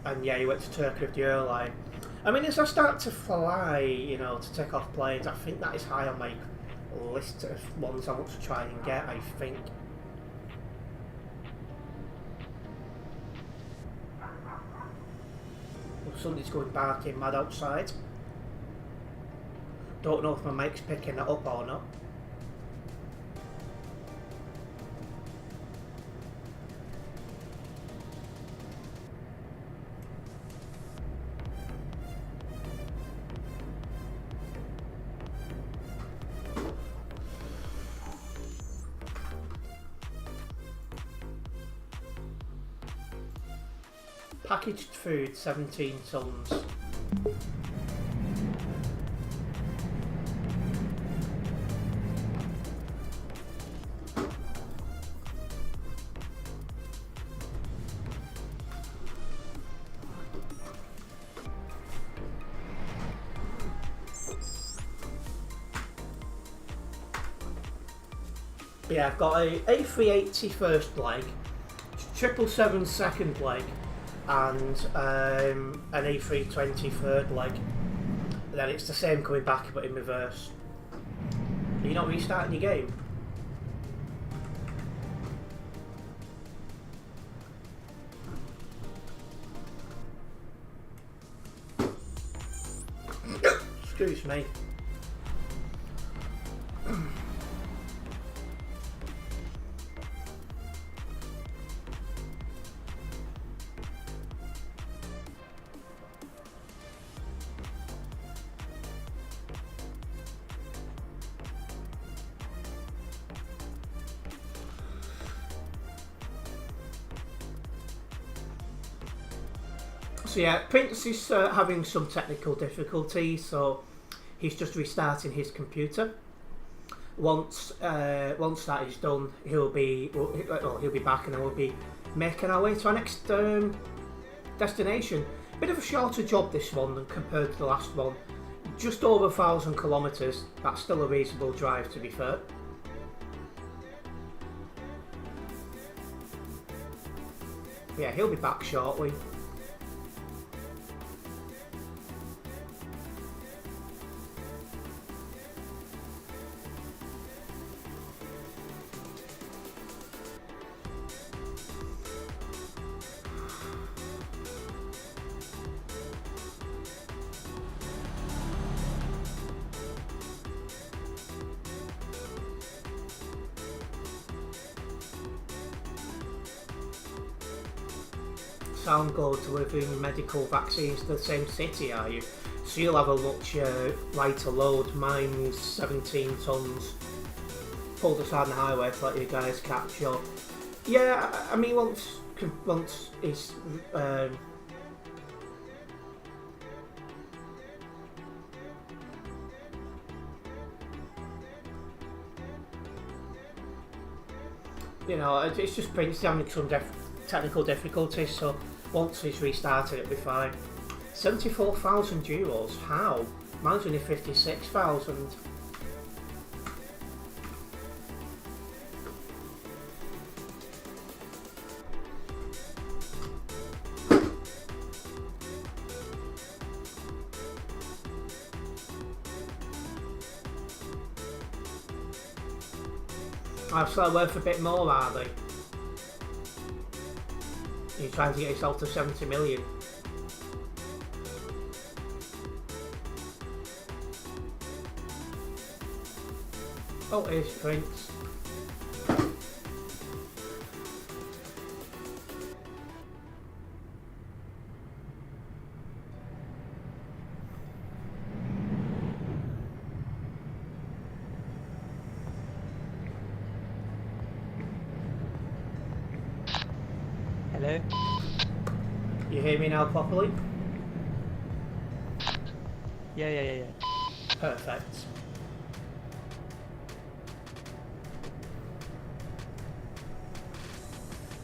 And yeah, you went to Turkey with the airline. I mean, as I start to fly, you know, to take off planes, I think that is high on my list of ones I want to try and get, I think. Somebody's going barking mad outside. Don't know if my mic's picking that up or not. Packaged food, 17 tons. Yeah, I've got a A380 first leg, 777 second leg, and an A320 third leg. And then it's the same coming back but in reverse. Are you not restarting your game? Excuse me. So yeah, Prince is having some technical difficulties, so he's just restarting his computer. Once that is done, he'll be back, and then we'll be making our way to our next destination. Bit of a shorter job this one than compared to the last one. Just over 1,000 kilometres. That's still a reasonable drive, to be fair. Yeah, he'll be back shortly. Sound good, delivering medical vaccines to the same city, are you? So you'll have a much lighter load. Mine's 17 tons. Pulled aside on the highway to let you guys catch up. Yeah, I mean, once it's you know, it's just Prince having some technical difficulties, so once he's restarted it'll be fine. 74,000 euros, how? Mine's only 56,000. So they're worth a bit more, are they? You're trying to get yourself to 70 million. Oh, here's Prince. Hello? You hear me now properly? Yeah. Perfect.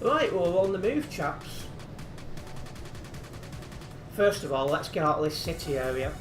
Right, well, we're on the move, chaps. First of all, let's get out of this city area.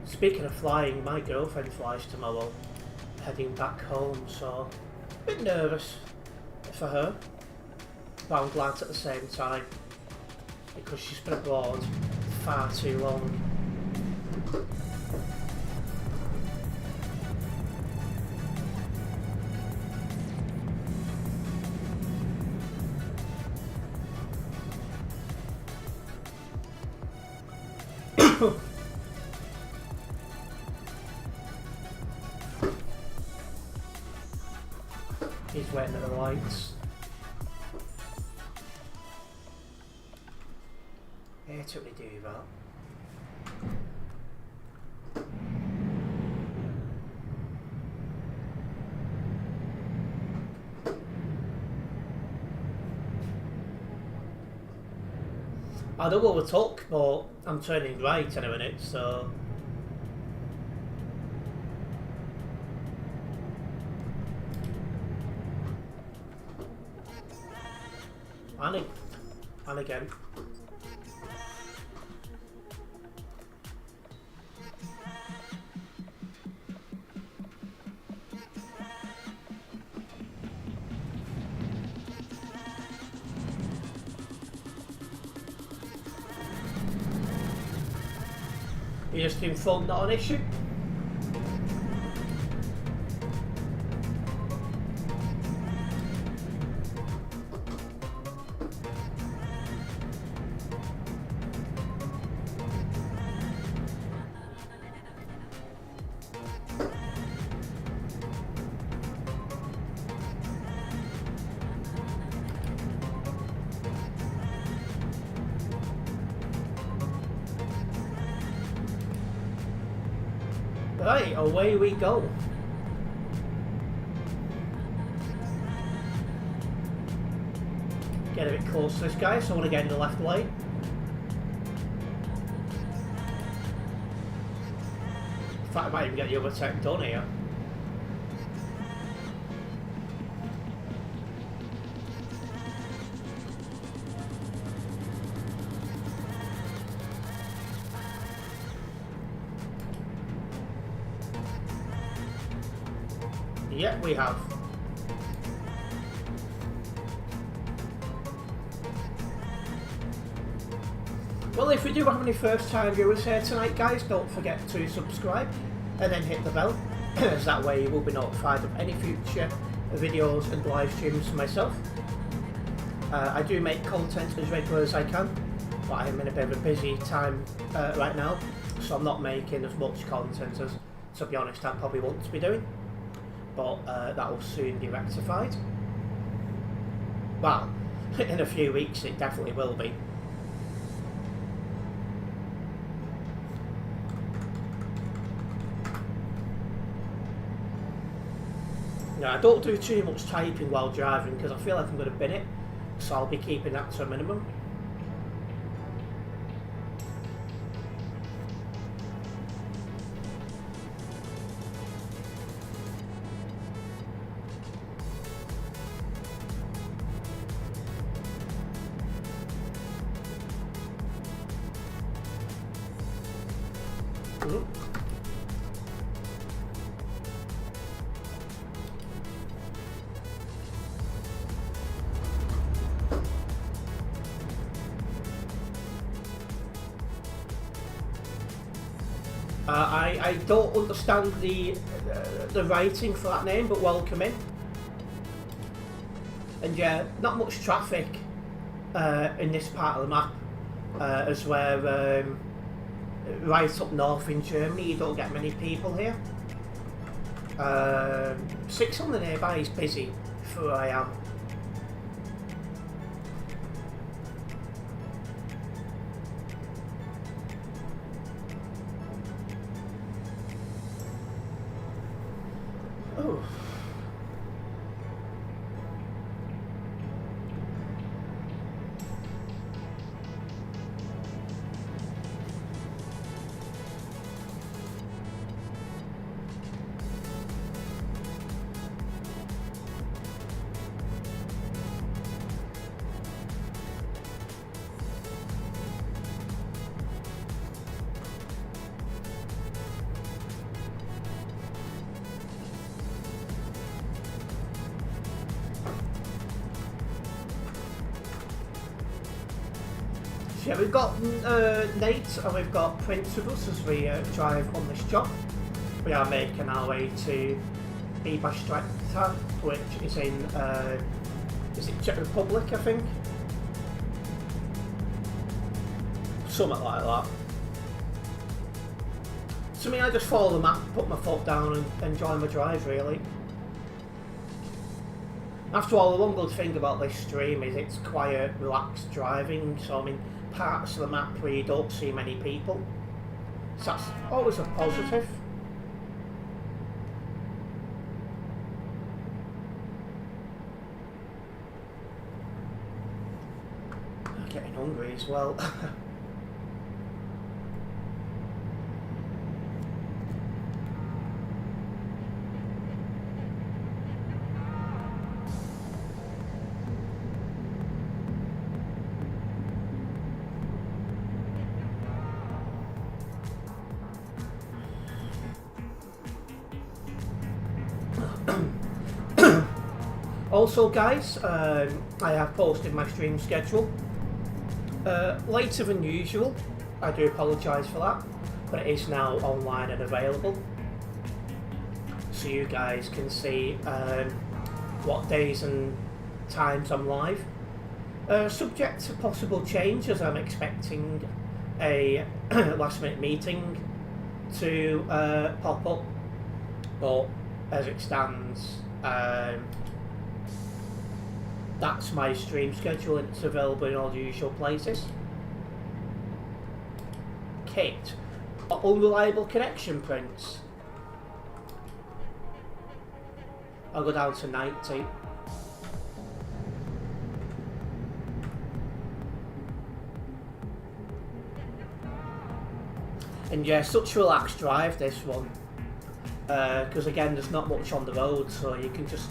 Speaking of flying, my girlfriend flies tomorrow, heading back home, so a bit nervous for her, but I'm glad at the same time, because she's been abroad far too long. He's waiting at the lights. Here to really do that. I don't want to talk, but I'm turning right in a minute, so... And again. You just informed not an issue? Right, away we go. Get a bit close to this guy, so I want to get in the left lane. In fact, I might even get the overtake done here. Yeah, we have. Well, if we do have any first time viewers here tonight, guys, don't forget to subscribe and then hit the bell, as that way you will be notified of any future videos and live streams for myself. I do make content as regular as I can, but I am in a bit of a busy time right now, so I'm not making as much content as, to be honest, I probably want to be doing. But that will soon be rectified. Well, in a few weeks it definitely will be. Yeah, I don't do too much typing while driving because I feel like I'm going to bin it, so I'll be keeping that to a minimum. I don't understand the writing for that name, but welcome in. And yeah, not much traffic in this part of the map, as where right up north in Germany you don't get many people here. 6 on the nearby is busy for where I am. Oh. Yeah, we've got Nate and we've got Prince with us as we drive on this job. We are making our way to Eberstreiter, which is in, is it Czech Republic, I think? Something like that. To me, I just follow the map, put my foot down and enjoy my drive, really. After all, the one good thing about this stream is it's quiet, relaxed driving, so I mean, parts of the map where you don't see many people. So that's always a positive. I'm getting hungry as well. Also guys, I have posted my stream schedule later than usual. I do apologise for that, but it is now online and available, so you guys can see what days and times I'm live. Subject to possible change, as I'm expecting a last minute meeting to pop up, but as it stands, that's my stream schedule and it's available in all the usual places. Kit. Unreliable connection, Prince. I'll go down to 90. And yeah, such a relaxed drive, this one. Because again, there's not much on the road, so you can just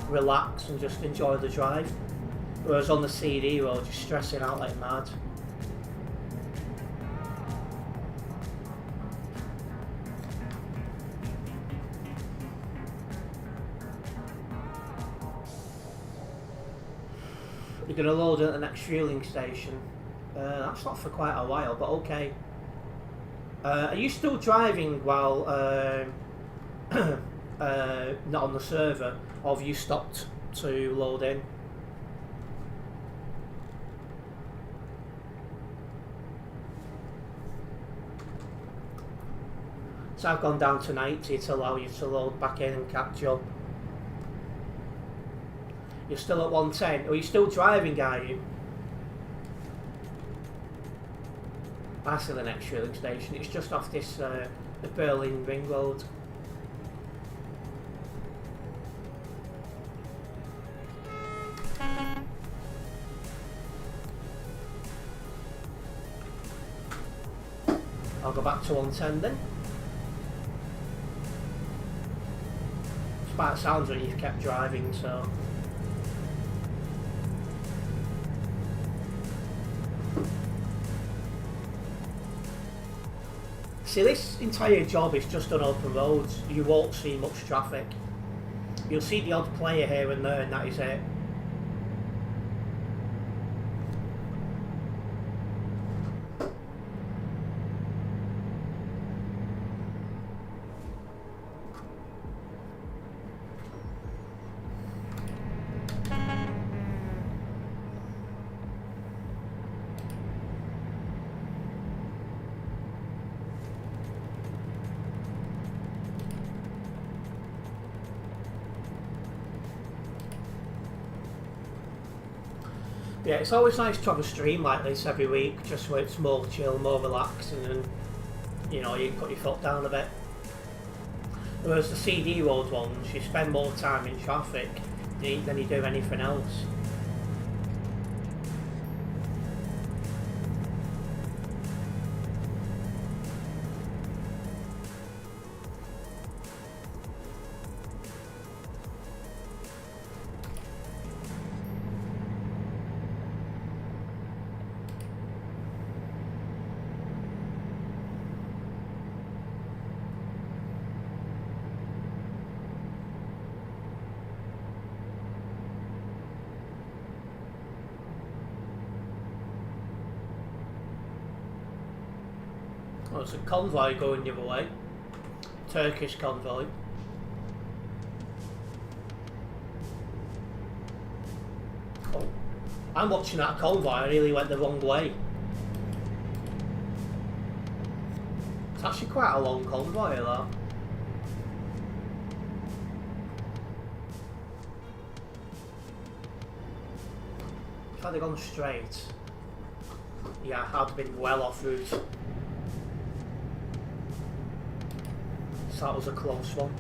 relax and just enjoy the drive. Whereas on the CD road, you're stressing out like mad. You're going to load at the next fueling station. That's not for quite a while, but okay. Are you still driving while not on the server, or have you stopped to load in? So I've gone down to 90 to allow you to load back in and catch up. You're still at 110. Are you still driving, are you? That's the next fueling station. It's just off this the Berlin Ring Road. I'll go back to 110 then. Despite it sounds like you've kept driving, so. See, this entire job is just on open roads. You won't see much traffic. You'll see the odd player here and there, and that is it. Yeah, it's always nice to have a stream like this every week, just where it's more chill, more relaxing, and you know, you can put your foot down a bit. Whereas the CD road ones, you spend more time in traffic than you do anything else. Oh, there's a convoy going the other way. Turkish convoy. Oh, I'm watching that convoy, I nearly went the wrong way. It's actually quite a long convoy, that. If I'd have gone straight, yeah, I'd have been well off route. So that was a close one.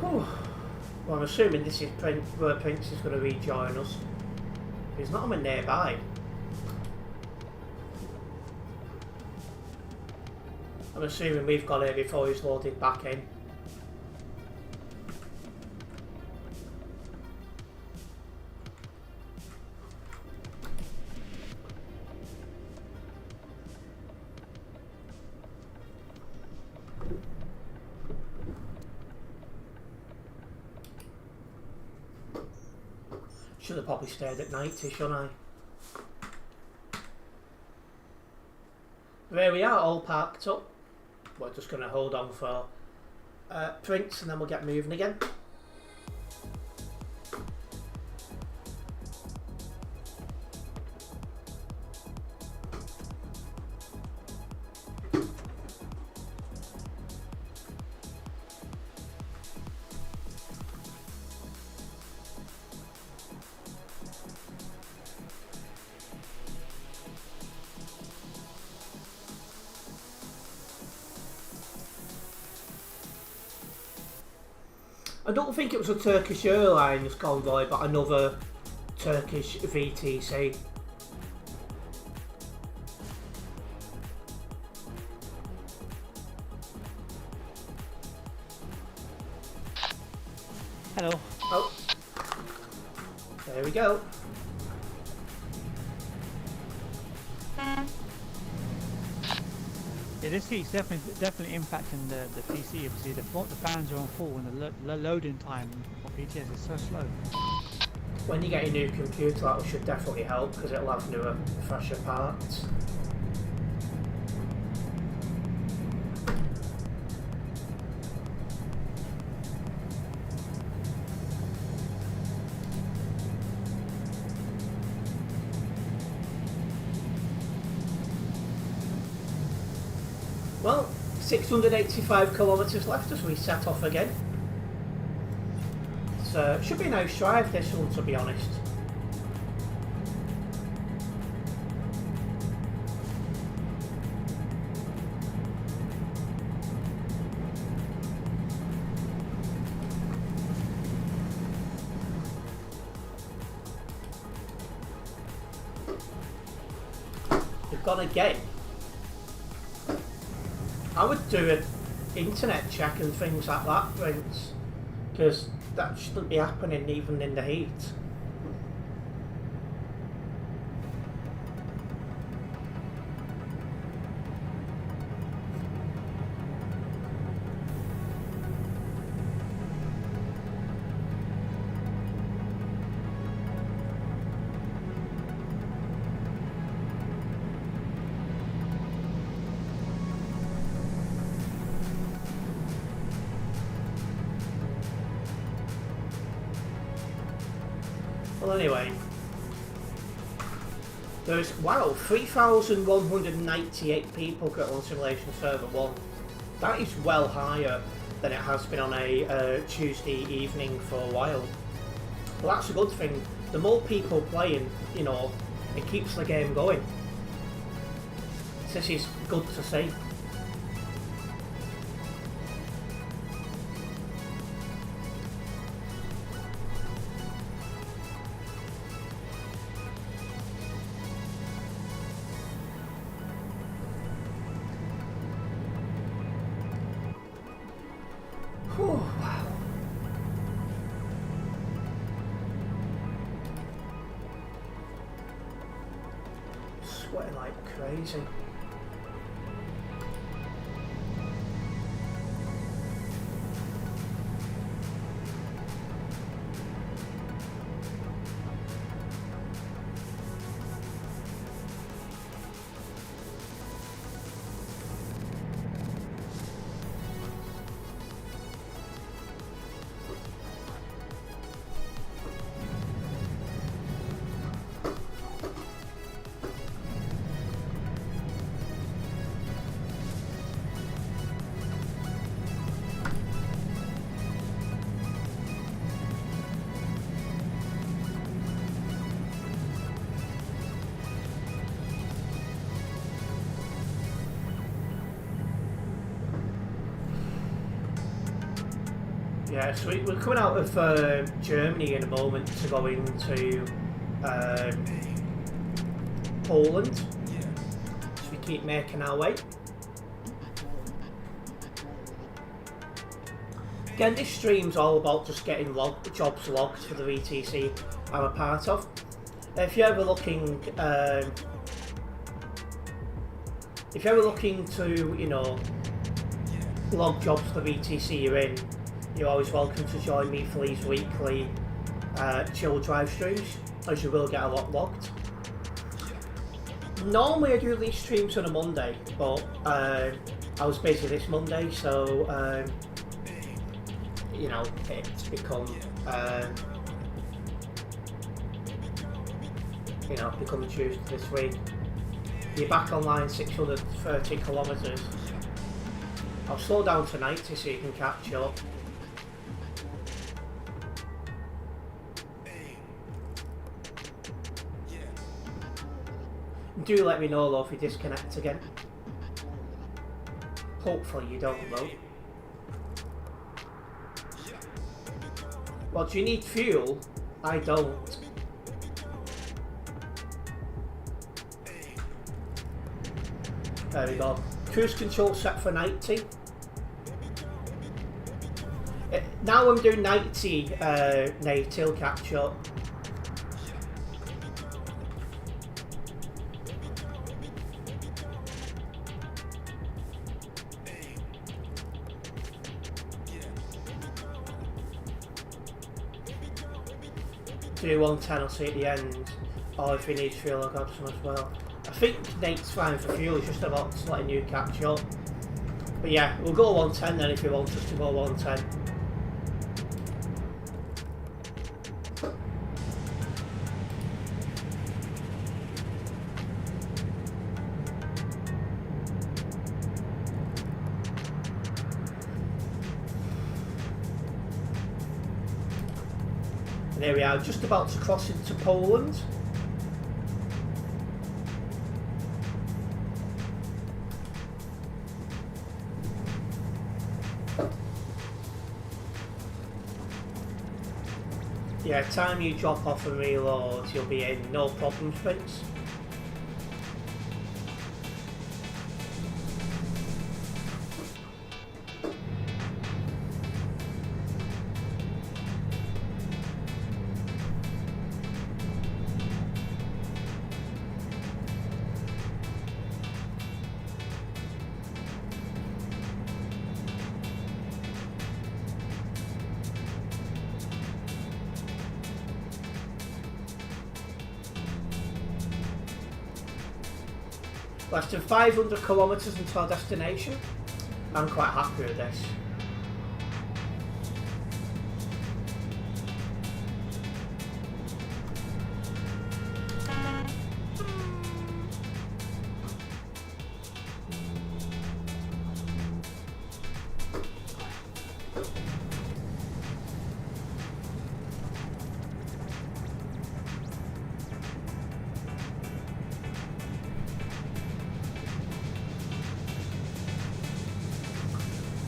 Well, I'm assuming this is where Prince is going to rejoin us. He's not even nearby. I'm assuming we've got here before he's loaded back in. Should have probably stayed at 90, shouldn't I? There we are, all parked up. We're just going to hold on for Prince and then we'll get moving again. I don't think it was a Turkish Airlines convoy, but another Turkish VTC. Hello. Oh, there we go. Yeah, this heat's definitely impacting the PC. You see, the fans are on full, and the loading time for PTS is so slow. When you get a new computer, that should definitely help because it'll have newer, fresher parts. Well, 685 kilometres left as we set off again. should be a nice drive, this one, to be honest. We've gone again. I would do an internet check and things like that, Prince, because that shouldn't be happening even in the heat. Well, anyway, there's, wow, 3,198 people got on Simulation Server 1. That is well higher than it has been on a Tuesday evening for a while. Well, that's a good thing. The more people playing, you know, it keeps the game going. This is good to see. Wow. Sweating like crazy. Yeah, so we're coming out of Germany in a moment to go into Poland. So we keep making our way. Again, this stream's all about just getting jobs logged for the VTC I'm a part of. If you're ever looking, to, you know, log jobs for the VTC you're in, you're always welcome to join me for these weekly chill drive streams, as you will get a lot logged. Normally I do these streams on a Monday, but I was busy this Monday, so you know, it's become become Tuesday this week. You're back online 630 kilometres. I'll slow down tonight so you can catch up. Do let me know though if you disconnect again. Hopefully you don't though. Well, do you need fuel? I don't. There we go. Cruise control set for 90. Now I'm doing 90, Nate, he'll catch up. Do 110, I'll see at the end. Or if he needs fuel, I'll grab some as well. I think Nate's fine for fuel, it's just about letting you catch up. But yeah, we'll go 110 then if you want us to go 110. And here we are, just about to cross into Poland. Yeah, time you drop off and reload, you'll be in. No problems, Prince. Less than 500 kilometres into our destination. I'm quite happy with this.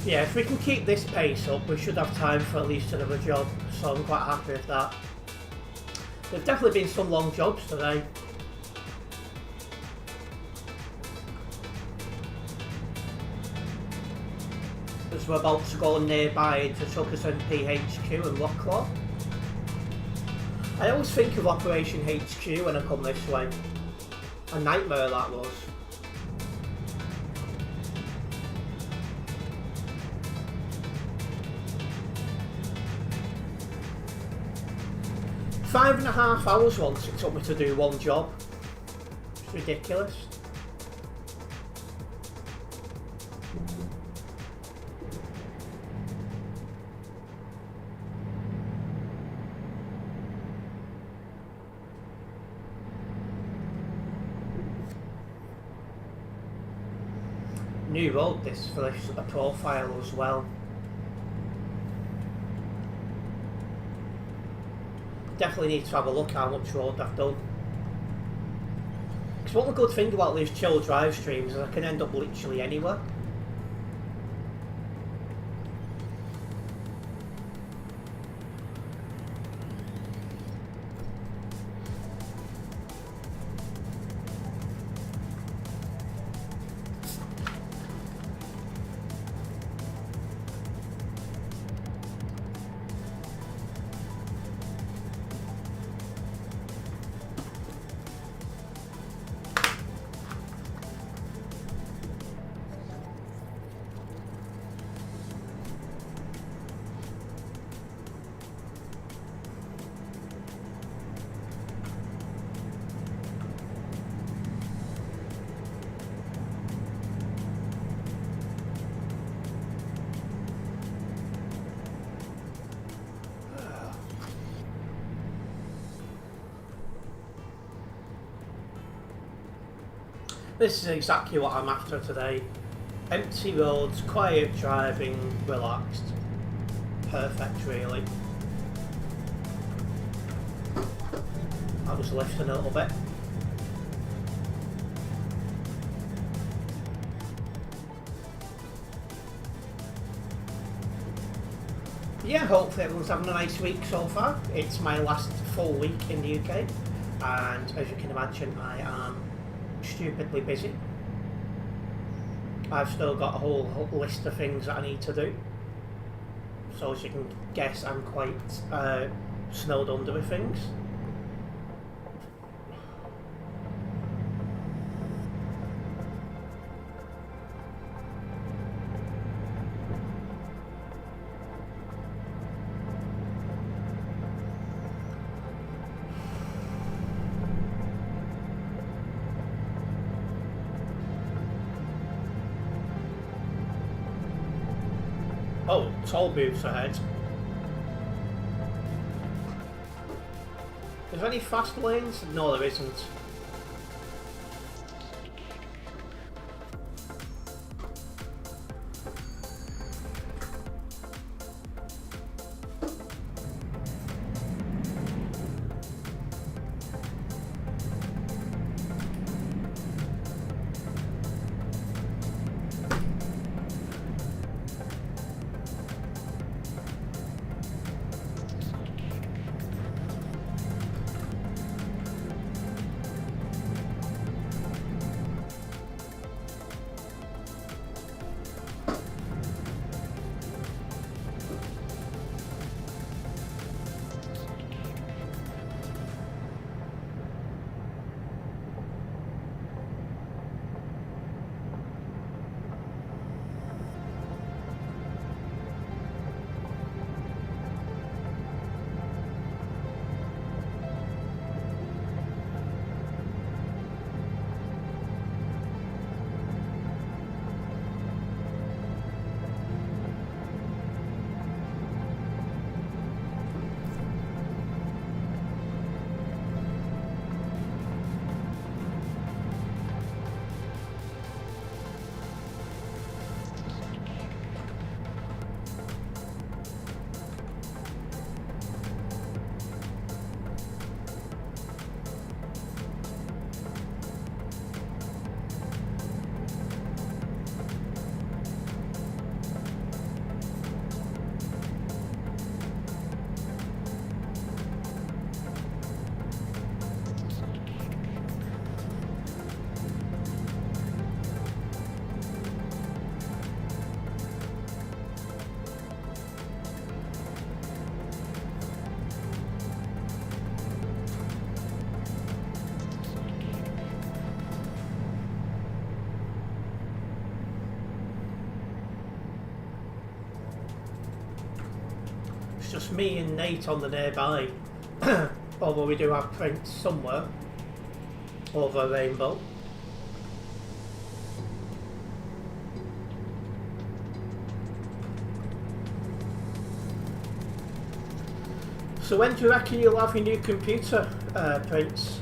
Yeah, if we can keep this pace up, we should have time for at least another job, so I'm quite happy with that. There've definitely been some long jobs today. As we're about to go nearby to Tuckers and PHQ and Locklaw. I always think of Operation HQ when I come this way. A nightmare that was. Five and a half hours once it took me to do one job. It's ridiculous. New road this for this a profile as well. Definitely need to have a look how much road I've done. Because one good thing about these chill drive streams is I can end up literally anywhere. This is exactly what I'm after today. Empty roads, quiet driving, relaxed. Perfect, really. I'll just lift a little bit. Yeah, hopefully everyone's having a nice week so far. It's my last full week in the UK, and as you can imagine, I am stupidly busy. I've still got a whole list of things that I need to do, so as you can guess, I'm quite snowed under with things. Oh, toll booths ahead. Is there any fast lanes? No, there isn't. It's just me and Nate on the nearby. Although we do have Prince somewhere over a rainbow. So when do you reckon you'll have your new computer, Prince?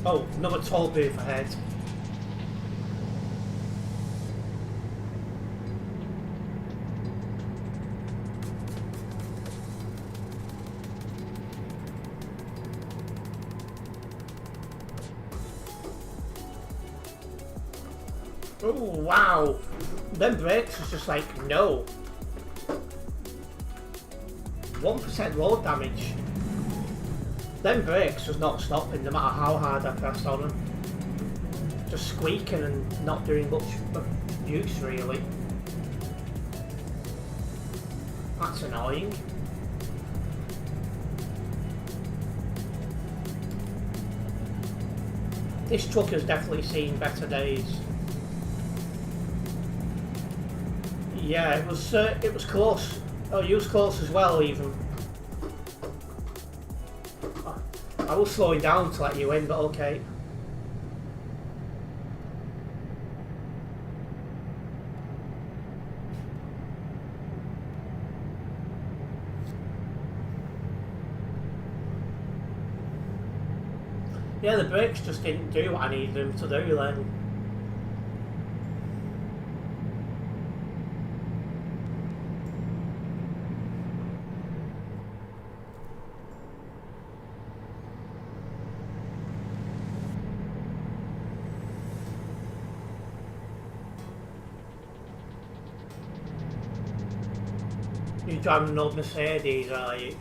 Oh, another toll booth ahead. Oh wow! Them brakes was just like, no. 1% road damage. Them brakes was not stopping no matter how hard I pressed on them. Just squeaking and not doing much use really. That's annoying. This truck has definitely seen better days. Yeah, it was close. Oh, you was close as well even. I was slowing down to let you in, but okay. Yeah, the brakes just didn't do what I needed them to do then. You're driving an old Mercedes, are you?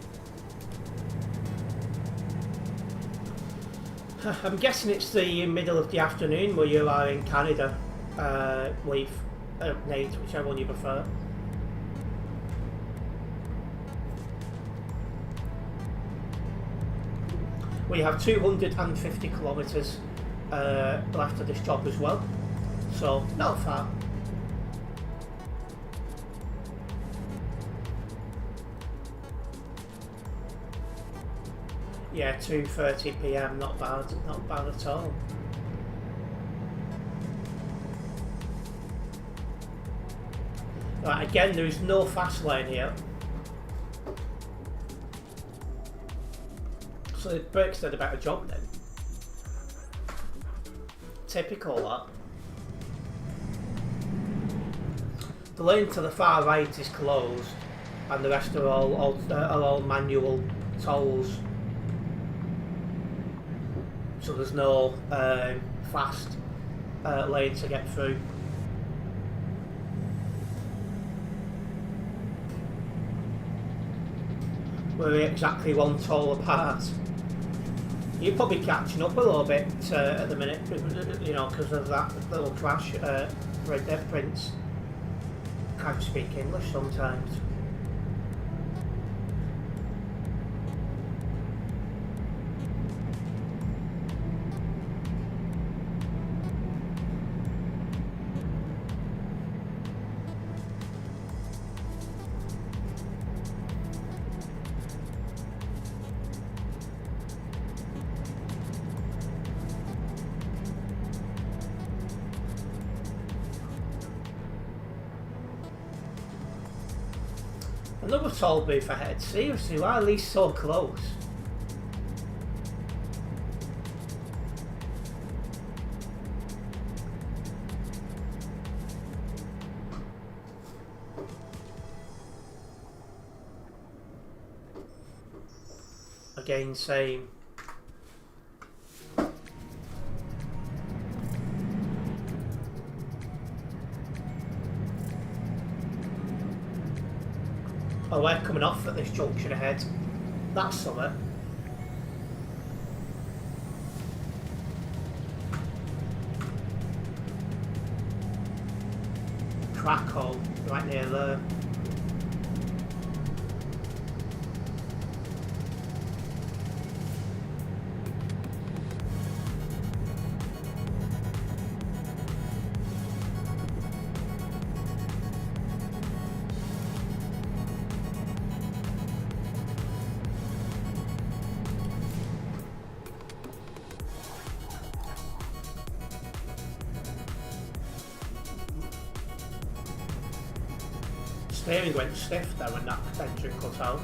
I'm guessing it's the middle of the afternoon where you are in Canada, Leaf, Nate, whichever one you prefer. We have 250 kilometres left of this job as well, so not far. Yeah, 2:30 PM, not bad at all. Right, again, there is no fast lane here. So the brakes did a better job then. Typical that. The lane to the far right is closed, and the rest are all manual tolls. So there's no fast lane to get through. We're exactly one toll apart. You're probably catching up a little bit at the minute, you know, because of that little crash right there, Prince. Can't speak English sometimes. Another toll booth ahead. Seriously, why are these so close? again, same. Oh, we're coming off at this junction ahead. That's something. Crack hole, right near there. Steering went stiff there when that engine cut out.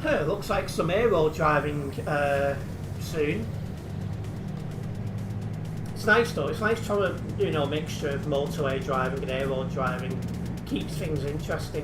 Hey, looks like some aero driving soon. It's nice though, it's nice to have a mixture of motorway driving and aero driving. Keeps things interesting.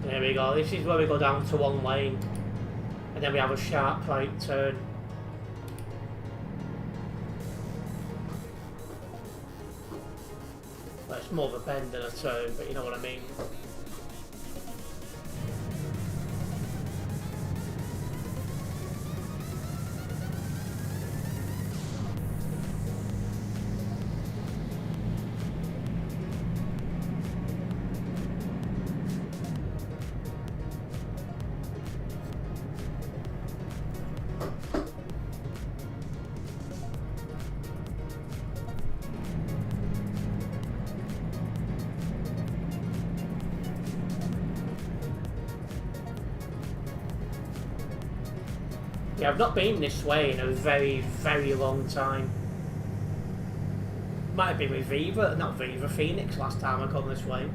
There we go, this is where we go down to one lane and then we have a sharp right turn. Well, it's more of a bend than a turn, but you know what I mean. Yeah, I've not been this way in a very, very long time. Might have been with not Viva, Phoenix last time I come this way.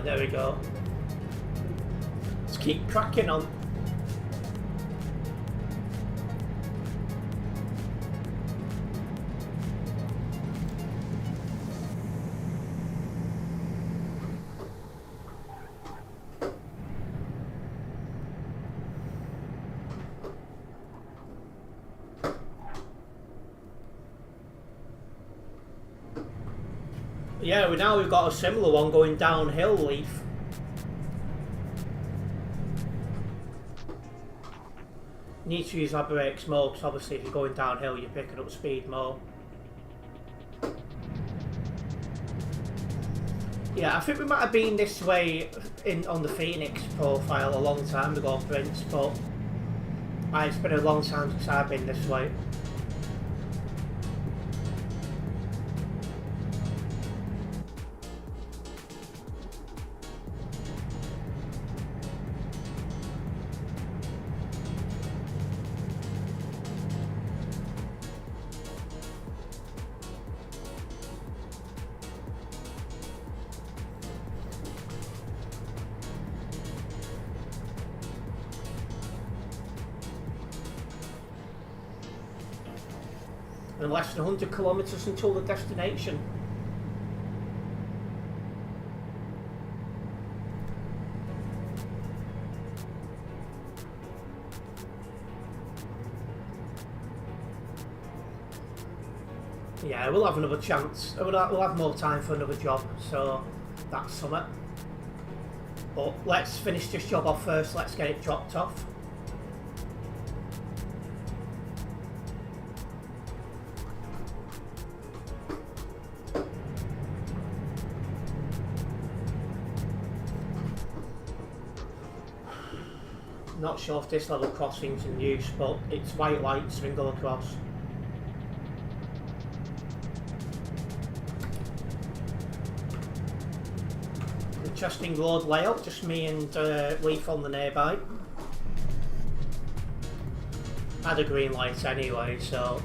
There we go. Let's keep cracking on. Yeah, we've got a similar one going downhill, Leaf. Need to use our brakes more because obviously if you're going downhill you're picking up speed more. Yeah, I think we might have been this way on the Phoenix profile a long time ago, Prince, but it's been a long time since I've been this way. and less than 100 kilometres until the destination. Yeah, we'll have another chance. We'll have more time for another job, so that's something. But let's finish this job off first, let's get it dropped off. Not sure if this level crossing's in use, but it's white lights we go across. Interesting road layout, just me and Leaf on the nearby. Had a green light anyway, so...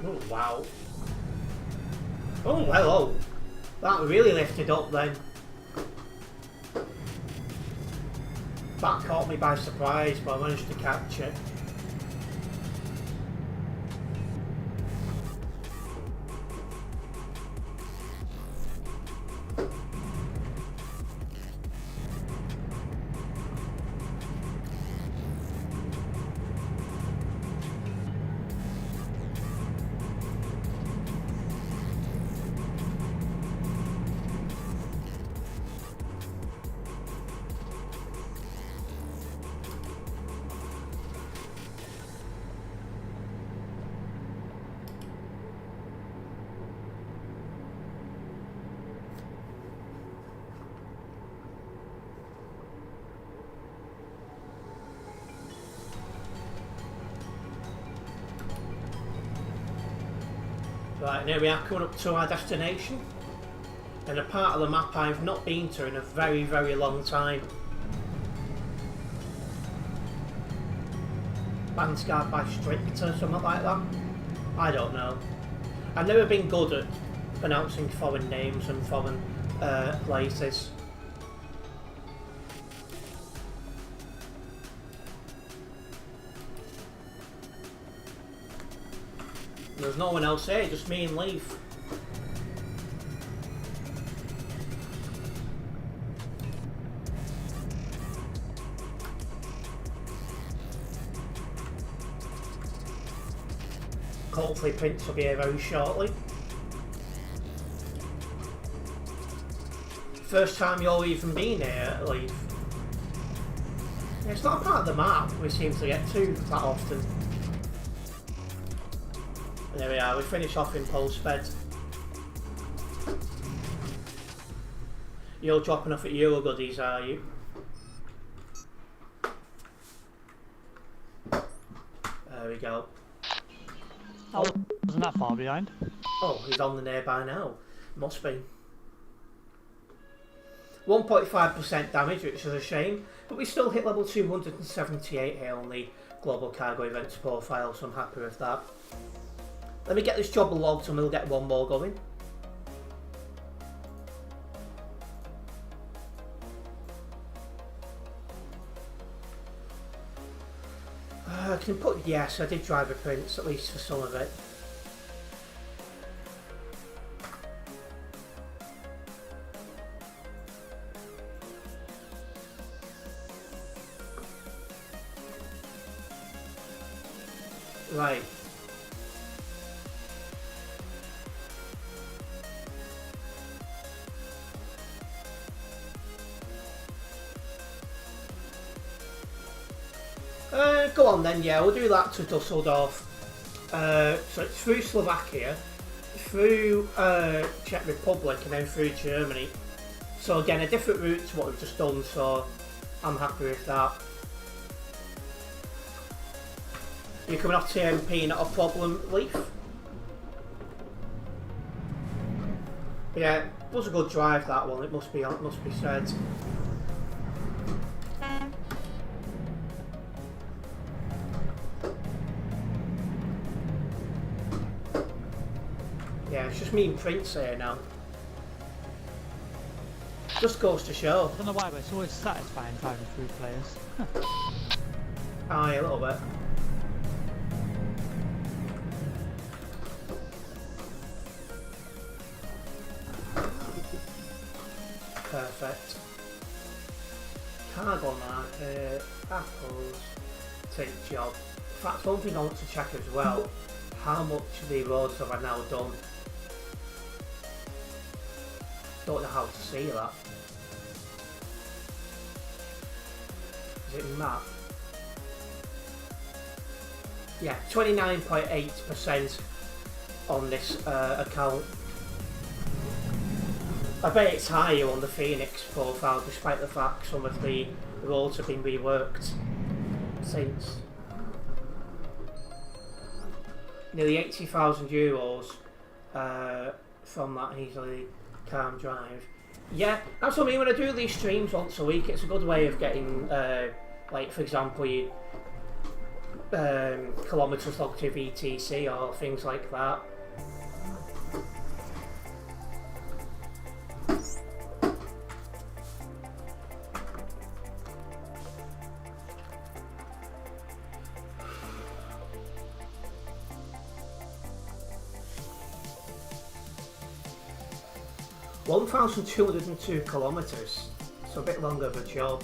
Oh, wow. Oh, hello. That really lifted up then. That caught me by surprise, but I managed to catch it. Right, now we are coming up to our destination, and a part of the map I've not been to in a very, very long time. Bandsguard by Strict or something like that. I don't know. I've never been good at pronouncing foreign names and foreign places. There's no one else here, just me and Leaf. Hopefully Prince will be here very shortly. First time you've even been here, Leaf. It's not a part of the map we seem to get to that often. There we are, we finish off in Postbed. You're dropping off at Euro Goodies, are you? There we go. Oh, wasn't that far behind? Oh, he's on the nearby now. Must be. 1.5% damage, which is a shame, but we still hit level 278 here on the Global Cargo Events profile, so I'm happy with that. Let me get this job logged and we'll get one more going. I can put yes, I did drive a Prince, at least for some of it. Right. Go on then, yeah, we'll do that to Dusseldorf. So it's through Slovakia, through Czech Republic, and then through Germany. So again, a different route to what we've just done, so I'm happy with that. You're coming off TMP, not a problem, Leaf? Yeah, it was a good drive, that one, it must be said. Yeah, it's just me and Prince here now. Just goes to show. I don't know why, but it's always satisfying driving through players. Aye, a little bit. Perfect. Cargo market, apples, take job. In fact, one thing I want to check as well, how much of the roads have I now done? Don't know how to see that. Is it map? Yeah, 29.8% on this account. I bet it's higher on the Phoenix profile, despite the fact some of the roads have been reworked since. Nearly €80,000 from that easily calm drive. Yeah, that's what I mean when I do these streams once a week. It's a good way of getting, like for example, you kilometres logged to VTC or things like that. (1,202 kilometres), so a bit longer of a job.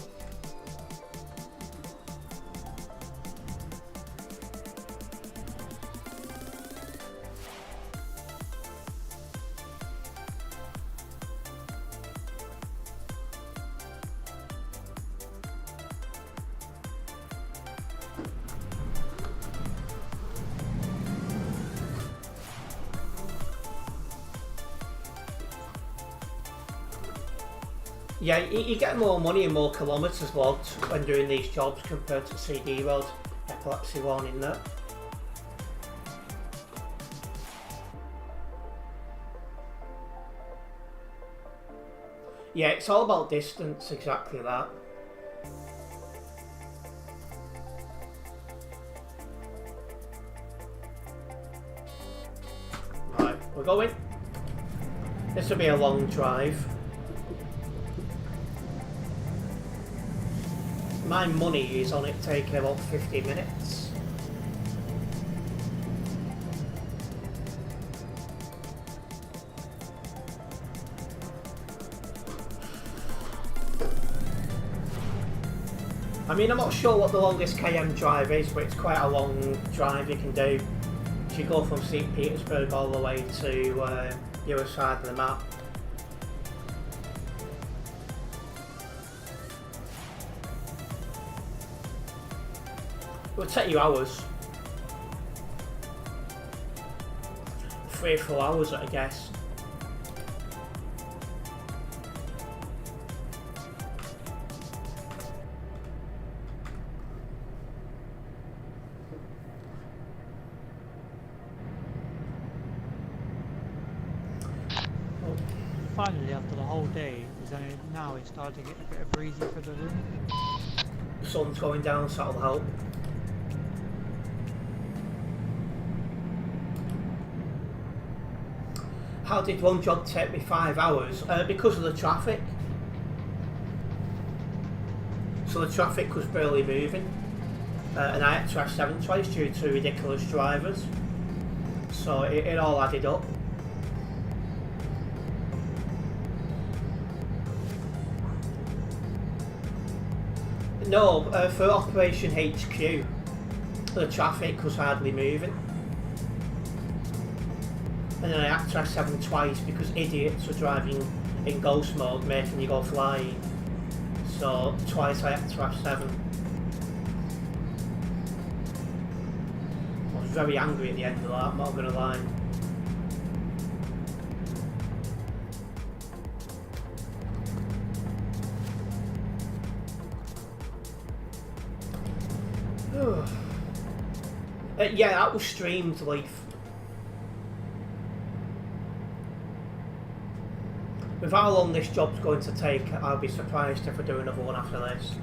Yeah, you get more money and more kilometres logged when doing these jobs compared to CD Road, Epilepsy warning there. Yeah, it's all about distance, exactly that. Right, we're going. This will be a long drive. My money is on it taking about 50 minutes. I mean, I'm not sure what the longest KM drive is, but it's quite a long drive you can do. You go from St. Petersburg all the way to the other side of the map. It would take you hours. 3 or 4 hours, I guess. Finally, after the whole day, now it's starting to get a bit breezy for the room. The sun's going down, so that'll help. How did one job take me 5 hours? Because of the traffic. So the traffic was barely moving. And I had to S7 twice due to ridiculous drivers. So it all added up. No, for Operation HQ. The traffic was hardly moving. And then I had to F7 twice because idiots were driving in ghost mode, making you go flying. So twice I had to F7. I was very angry at the end of that, I'm not going to lie. Yeah, that was streamed, Leaf. With how long this job's going to take, I'll be surprised if I do another one after this.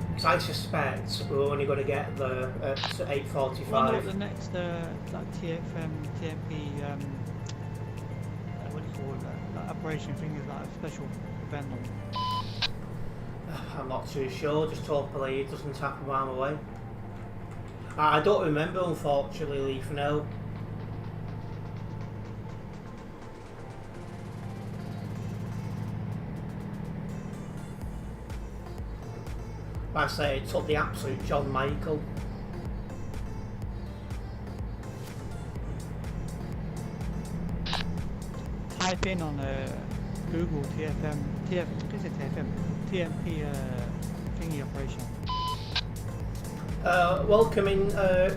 Because I suspect we're only going to get there at 8:45. Well, no, the next, like TFM, TMP, what do you call it, that operation thing is like a special event on. I'm not too sure, just hopefully it doesn't happen while I'm away. I don't remember, unfortunately, Leaf, no. I say it took the absolute John Michael. Type in on Google TMP thingy operation. Welcoming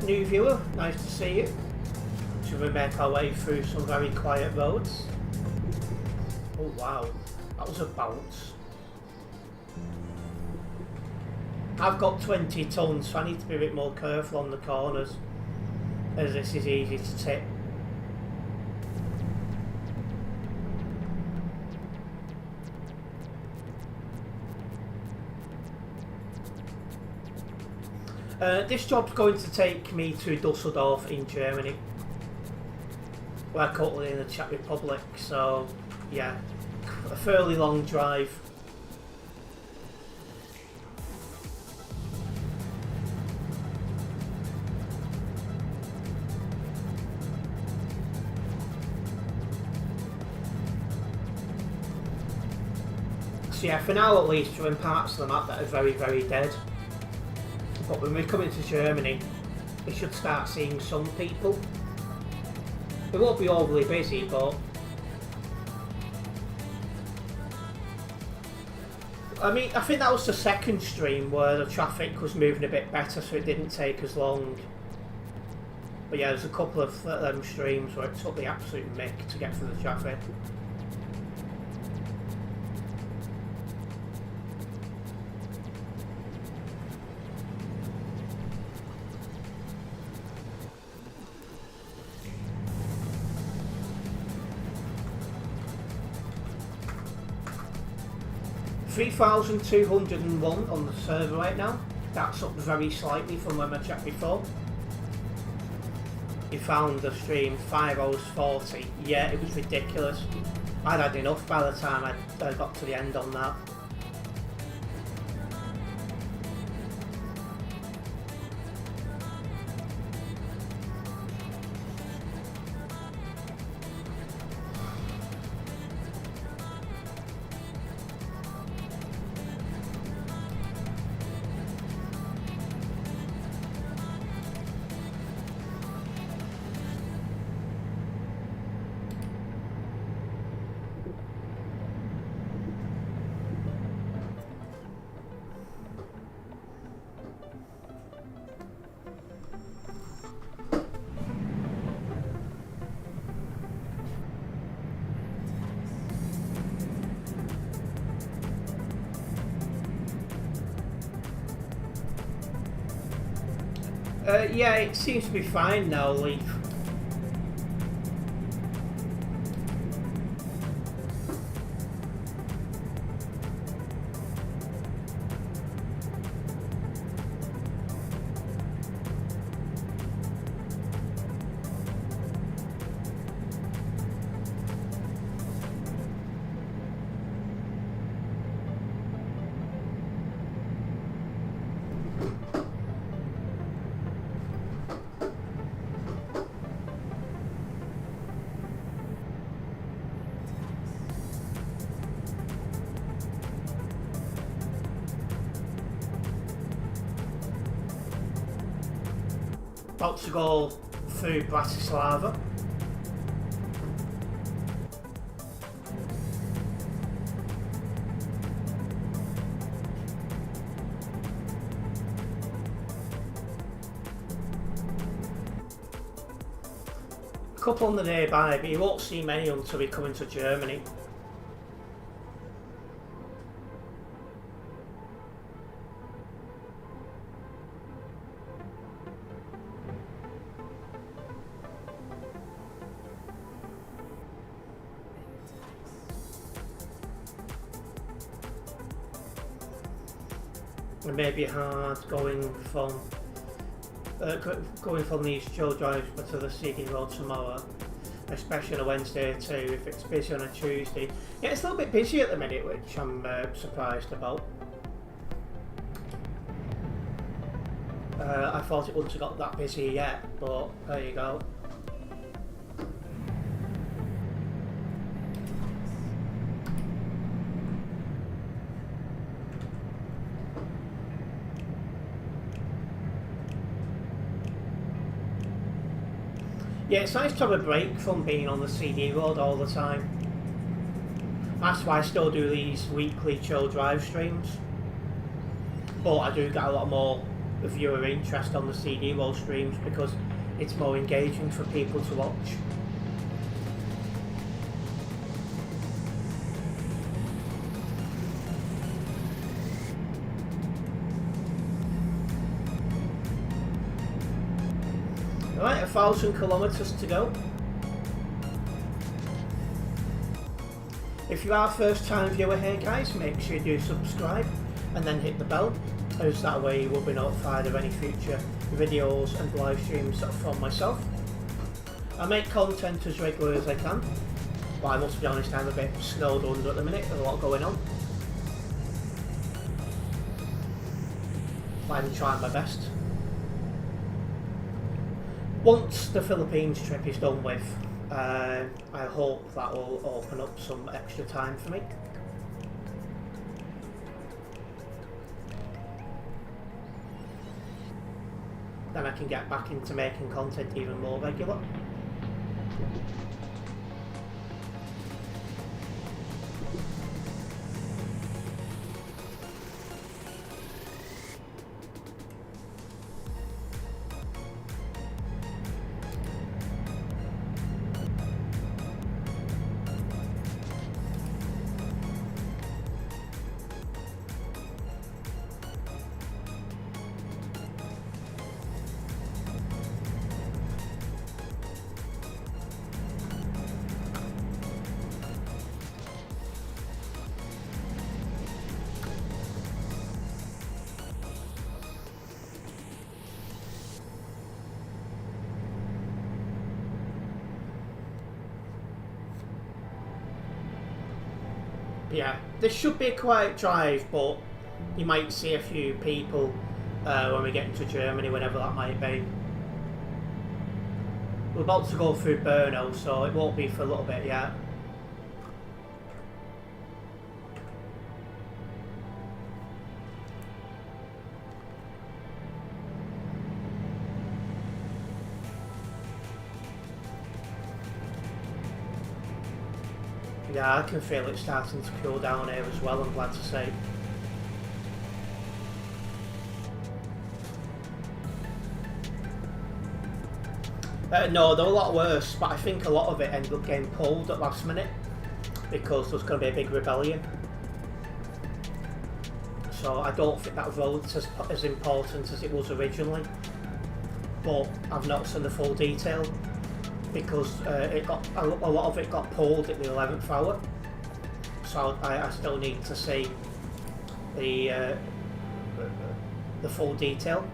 new viewer, nice to see you. Should we make our way through some very quiet roads? Oh wow, that was a bounce. I've got 20 tons, so I need to be a bit more careful on the corners, as this is easy to tip. This job's going to take me to Dusseldorf in Germany. We're currently in the Czech Republic, so yeah, a fairly long drive. So yeah, for now at least we're in parts of the map that are very, very dead. But when we come into Germany, we should start seeing some people. It won't be overly busy, but I mean, I think that was the second stream where the traffic was moving a bit better, so it didn't take as long. But yeah, there's a couple of them streams where it took the absolute mick to get through the traffic. 3,201 on the server right now. That's up very slightly from when I checked before. You found the stream 5 hours 40. Yeah, it was ridiculous. I'd had enough by the time I got to the end on that. Yeah, it seems to be fine now, Leaf. About to go through Bratislava. A couple on the nearby, but you won't see many until we come into Germany. It may be hard going from these chill drives but to the CD road tomorrow, especially on a Wednesday too if it's busy on a Tuesday. Yeah, it's a little bit busy at the minute, which I'm surprised about. I thought it wouldn't have got that busy yet, but there you go. Yeah, it's nice to have a break from being on the CD road all the time. That's why I still do these weekly chill drive streams. But I do get a lot more viewer interest on the CD road streams because it's more engaging for people to watch. Right, 1,000 kilometres to go. If you are a first time viewer here guys, make sure you do subscribe and then hit the bell, as that way you will be notified of any future videos and live streams from myself. I make content as regularly as I can, but I must be honest, I'm a bit snowed under at the minute, there's a lot going on. But I'm trying my best. Once the Philippines trip is done with, I hope that will open up some extra time for me. Then I can get back into making content even more regular. Yeah, this should be a quiet drive, but you might see a few people when we get into Germany, whenever that might be. We're about to go through Brno, so it won't be for a little bit yet. Yeah, I can feel it starting to cool down here as well, I'm glad to say. No, they're a lot worse, but I think a lot of it ended up getting pulled at last minute because there's going to be a big rebellion. So I don't think that vote's as important as it was originally, but I've not seen the full detail because it got a lot of it got pulled at the 11th hour. So I still need to see the full detail.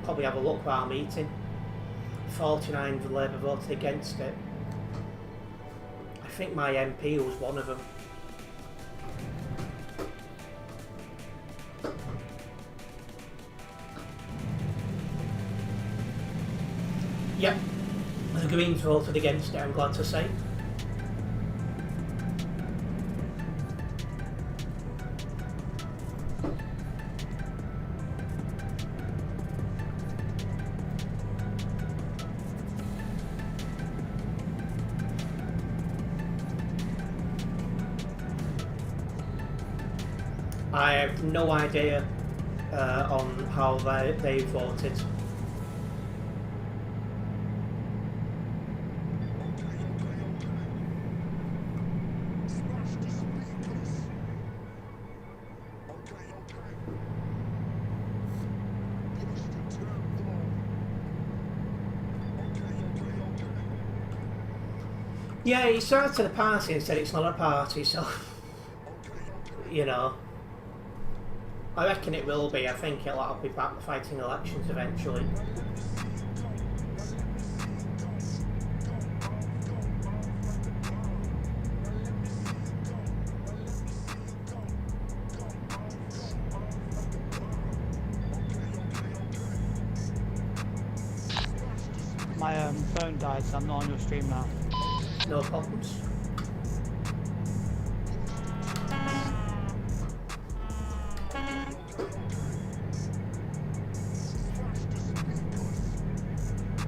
Probably have a look while I'm eating. 49 of the Labour voted against it. I think my MP was one of them. Yep, the Greens voted against it, I'm glad to say. I have no idea on how they voted. Yeah, he started a party and said it's not a party, so you know. I reckon it will be. I think I'll be back fighting elections eventually. My phone died, so I'm not on your stream now. No problems.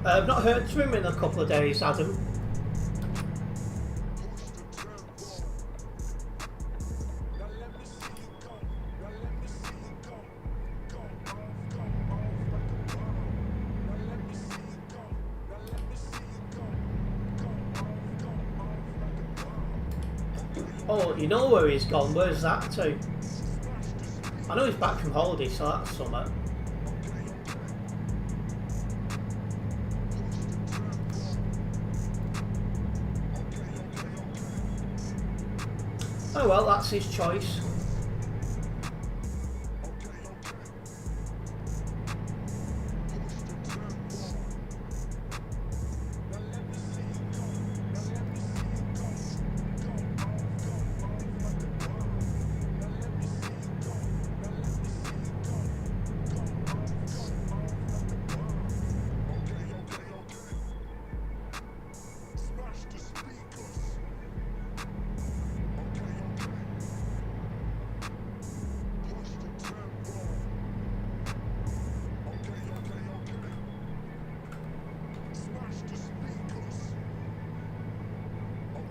I've not heard from him in a couple of days, Adam. Oh, you know where he's gone? Where's that to? I know he's back from holiday, so that's something. Oh well, that's his choice.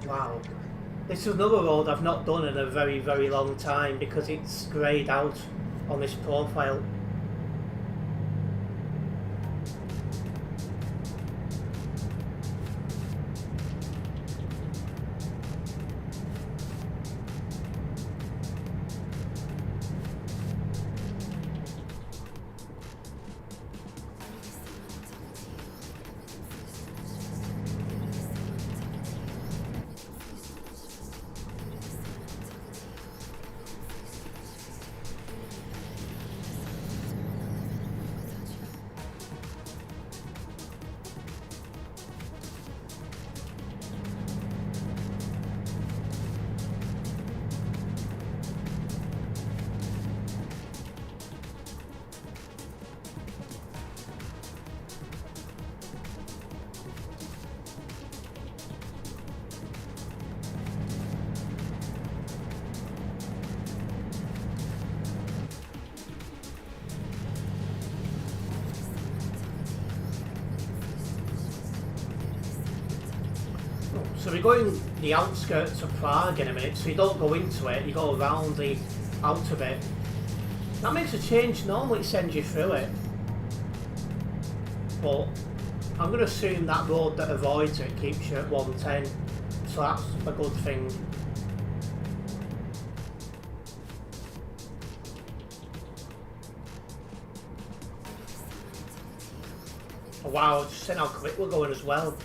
Wow. This is another road I've not done in a very, very long time because it's greyed out on this profile. So we're going the outskirts of Prague in a minute, so you don't go into it, you go around the out of it. That makes a change. Normally it sends you through it, but I'm going to assume that road that avoids it keeps you at 110, so that's a good thing. Oh, wow, just saying how quick we're going as well.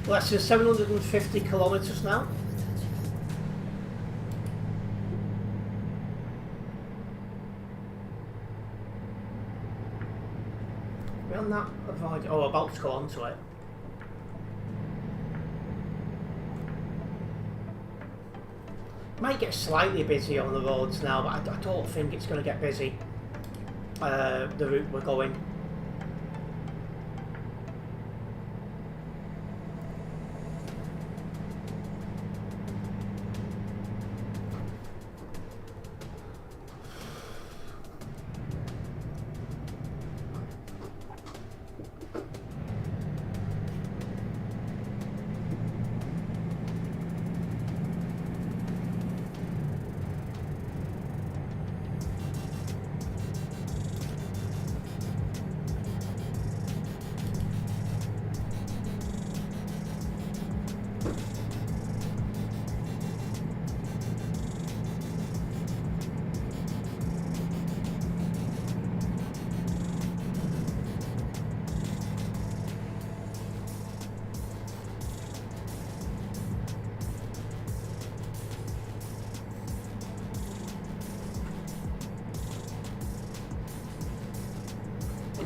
Less than 750 kilometres now. We're on that avoid. Oh, about to go onto it. Might get slightly busy on the roads now, but I don't think it's going to get busy. The route we're going.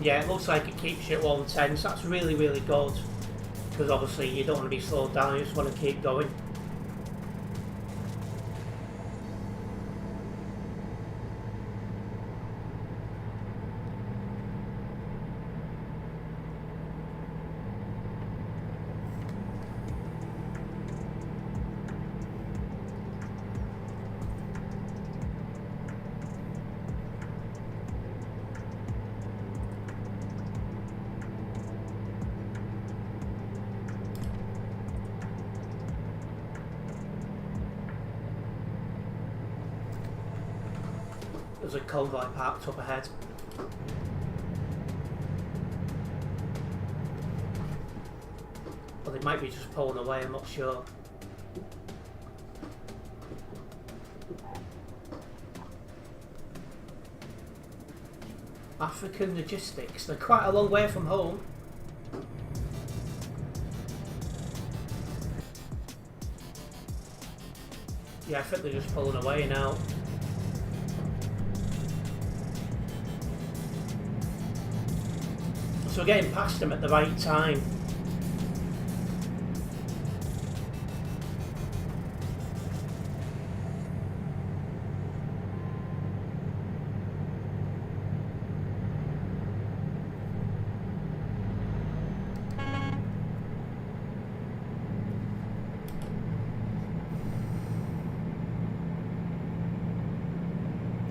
Yeah, it looks like it keeps you at 110, so that's really, really good. Because obviously you don't want to be slowed down, you just want to keep going. There's a convoy parked up ahead. Well, they might be just pulling away, I'm not sure. African logistics, they're quite a long way from home. Yeah, I think they're just pulling away now. So we're getting past them at the right time.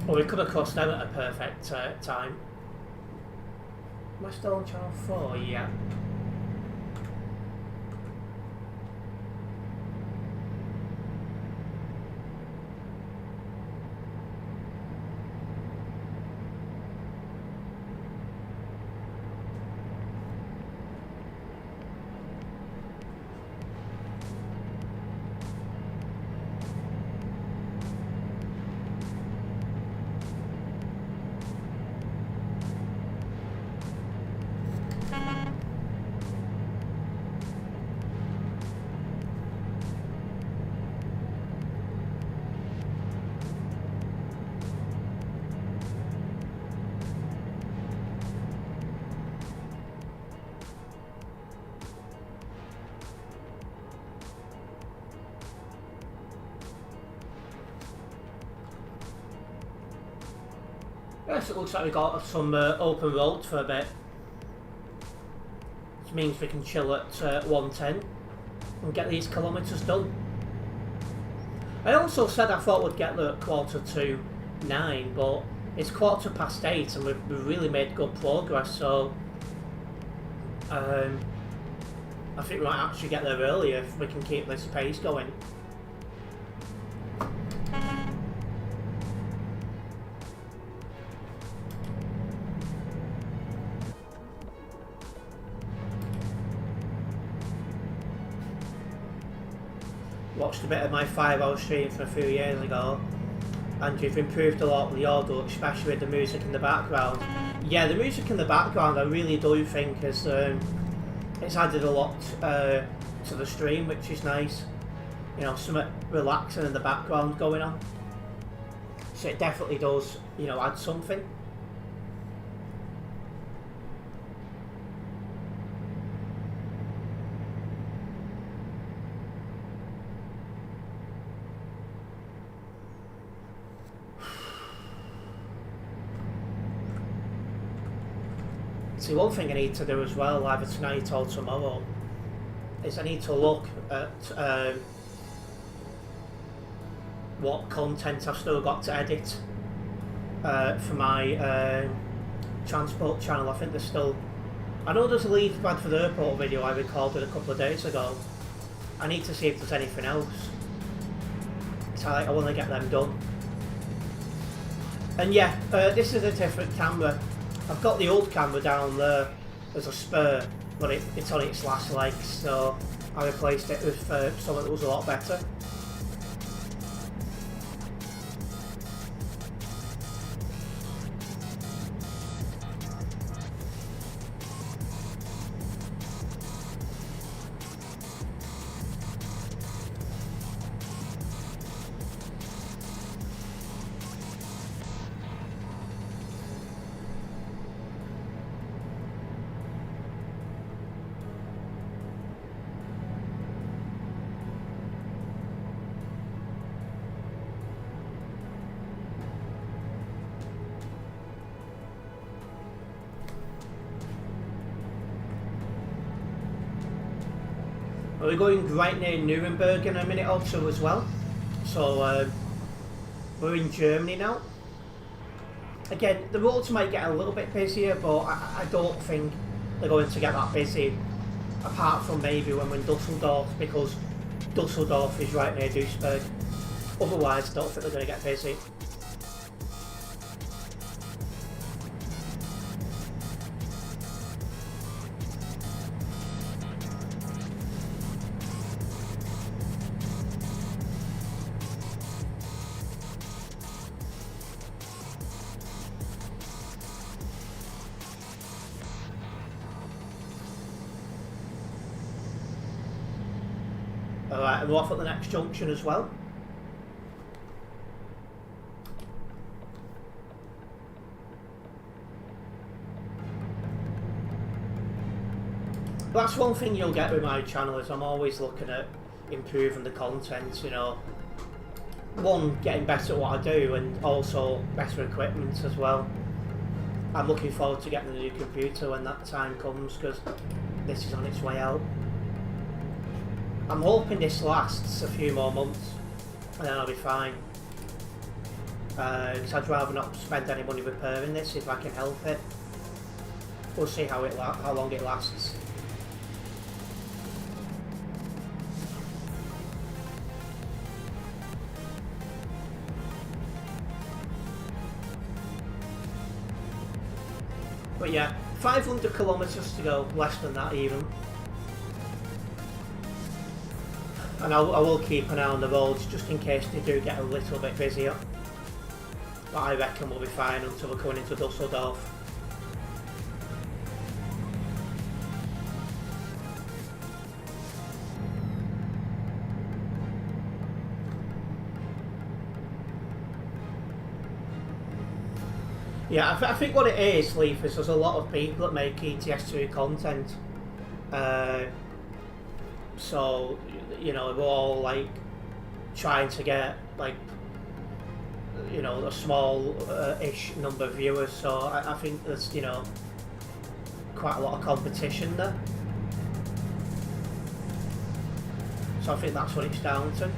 Well, we could have crossed them at a perfect time. Am I still on channel 4? Yeah. Yes, it looks like we got some open road for a bit. Which means we can chill at 110 and get these kilometres done. I also said I thought we'd get there at 9:45, but it's 8:15 and we've really made good progress, so I think we might actually get there earlier if we can keep this pace going. Watched a bit of my 5-hour stream from a few years ago, and you've improved a lot with the audio, especially with the music in the background. Yeah, the music in the background I really do think is it's added a lot to the stream, which is nice. You know, something relaxing in the background going on. So it definitely does, you know, add something. See, one thing I need to do as well, either tonight or tomorrow, is I need to look at what content I've still got to edit for my transport channel. I think there's still... I know there's a Leeds Bradford Airport video I recorded a couple of days ago. I need to see if there's anything else. So I want to get them done. And yeah, this is a different camera. I've got the old camera down there as a spare, but it's on its last legs, so I replaced it with something that was a lot better. We're going right near Nuremberg in a minute or two as well. So we're in Germany now. Again, the roads might get a little bit busier, but I don't think they're going to get that busy, apart from maybe when we're in Dusseldorf, because Dusseldorf is right near Duisburg. Otherwise, I don't think they're going to get busy. Alright, and we're off at the next junction as well. That's one thing you'll get with my channel, is I'm always looking at improving the content, you know. One, getting better at what I do, and also better equipment as well. I'm looking forward to getting a new computer when that time comes, because this is on its way out. I'm hoping this lasts a few more months and then I'll be fine. Because I'd rather not spend any money repairing this if I can help it. We'll see how long it lasts. But yeah, 500 kilometres to go, less than that even. And I will keep an eye on the roads just in case they do get a little bit busier. But I reckon we'll be fine until we're coming into Dusseldorf. Yeah, I think what it is, Leaf, is there's a lot of people that make ETS2 content. So, you know, we're all like trying to get like, you know, a small-ish number of viewers. So I think there's, you know, quite a lot of competition there. So I think that's what it's down to.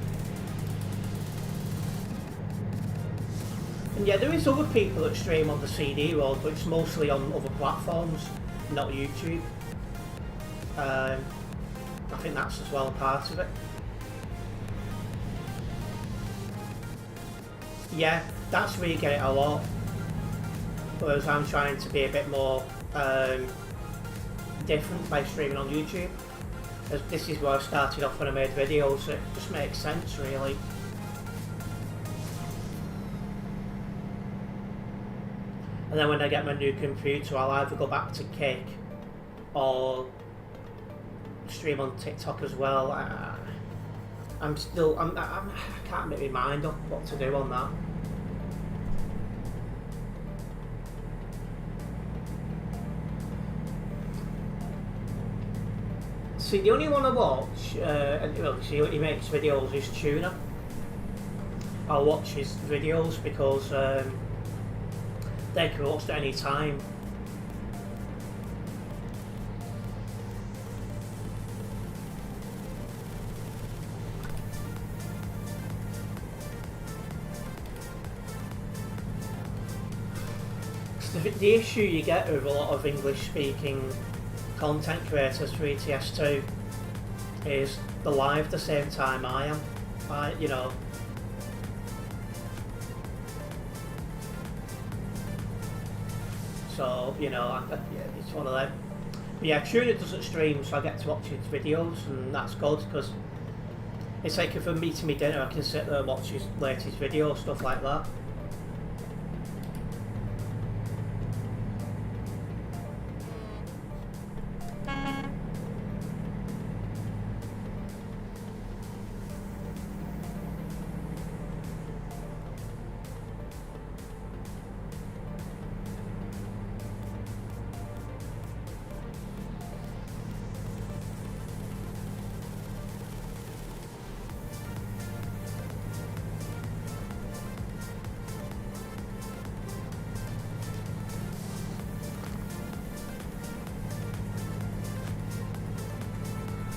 And yeah, there is other people that stream on the CD road, but it's mostly on other platforms, not YouTube. I think that's as well a part of it. Yeah, that's where you get it a lot. Whereas I'm trying to be a bit more different by streaming on YouTube. As this is where I started off when I made videos, so it just makes sense really. And then when I get my new computer, I'll either go back to Kick or stream on TikTok as well. I can't make my mind up what to do on that. See, the only one I watch, well, see, he makes videos, is Tuna. I'll watch his videos because they can post at any time. The issue you get with a lot of English-speaking content creators for ETS2 is they're live the same time I am. You know. So, you know, yeah, it's one of them. But yeah, Tuna doesn't stream, so I get to watch his videos, and that's good, because it's like if I'm meeting me dinner, I can sit there and watch his latest videos, stuff like that.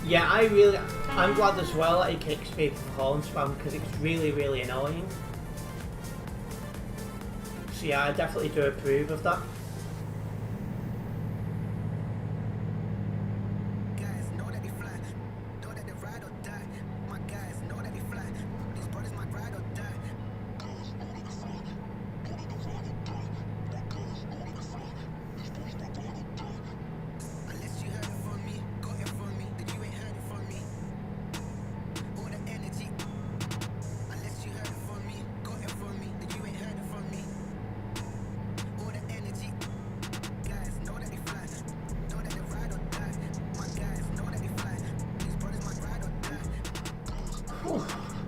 Yeah, I'm glad as well that he kicks people for horn spam, because it's really, really annoying. So yeah, I definitely do approve of that.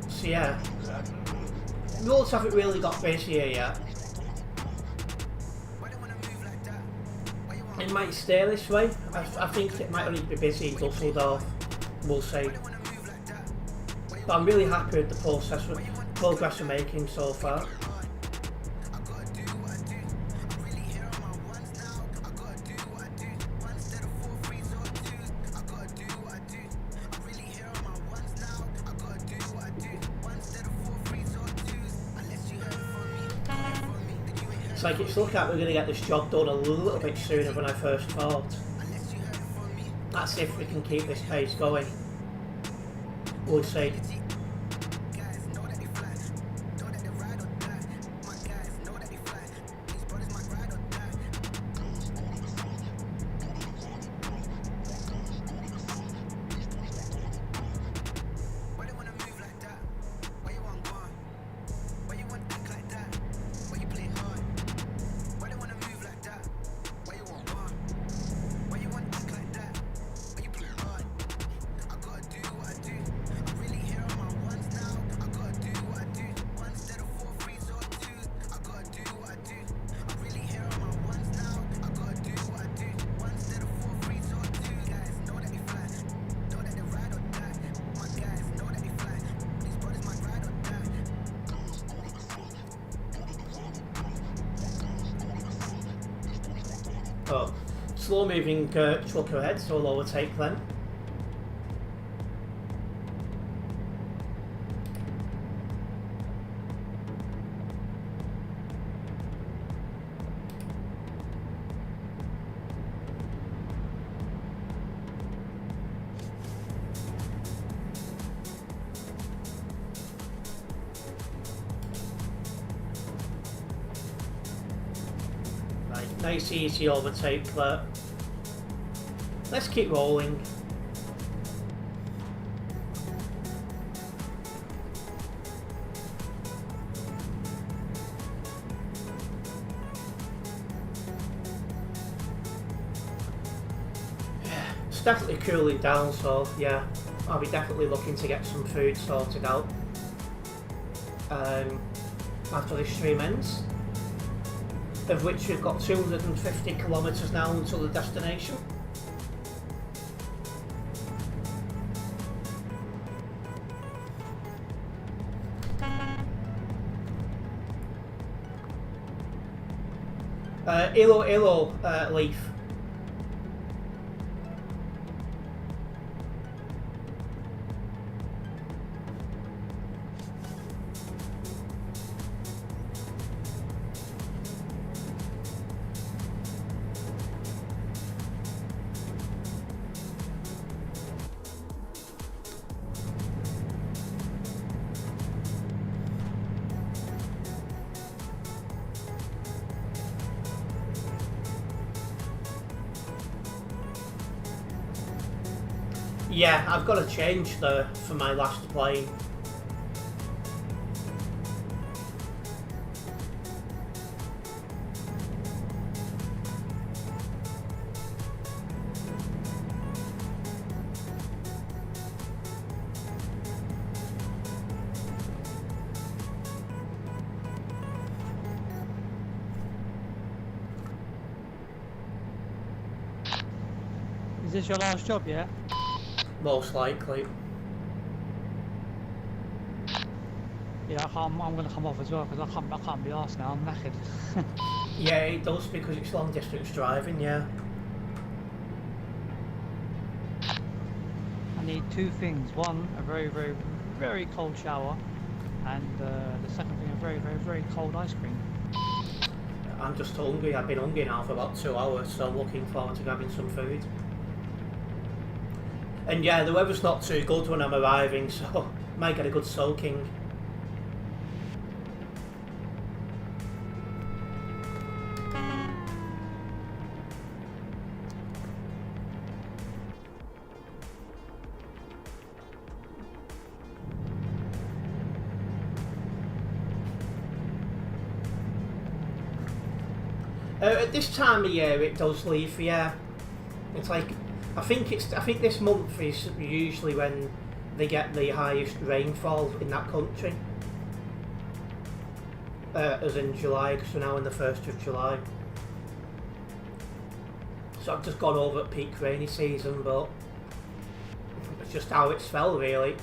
So yeah, rules haven't really got busy here yet. It might stay this way. I think it might only be busy in Dusseldorf. We'll see. But I'm really happy with the progress we're making so far. It's like it's looking like we're going to get this job done a little bit sooner than I first thought. That's if we can keep this pace going. We'll see. Oh, slow moving truck ahead, so I'll overtake then. Nice easy overtake there. Let's keep rolling. It's definitely cooling down, so yeah, I'll be definitely looking to get some food sorted out after this stream ends. Of which we've got 250 kilometres now until the destination. Ilo, Leaf. Yeah, I've got to change for my last plane. Is this your last job, yeah? Most likely. Yeah, I'm going to come off as well because I can't be arsed now. I'm knackered. Yeah, it does because it's long distance driving, yeah. I need two things. One, a very, very, very cold shower, and the second thing, a very, very, very cold ice cream. I'm just hungry. I've been hungry now for about 2 hours, so I'm looking forward to grabbing some food. And yeah, the weather's not too good when I'm arriving, so might get a good soaking. At this time of year, it does leave. Yeah, it's like I think this month is usually when they get the highest rainfall in that country. As in July, because we're now in the 1st of July. So I've just gone over at peak rainy season, but it's just how it's fell really.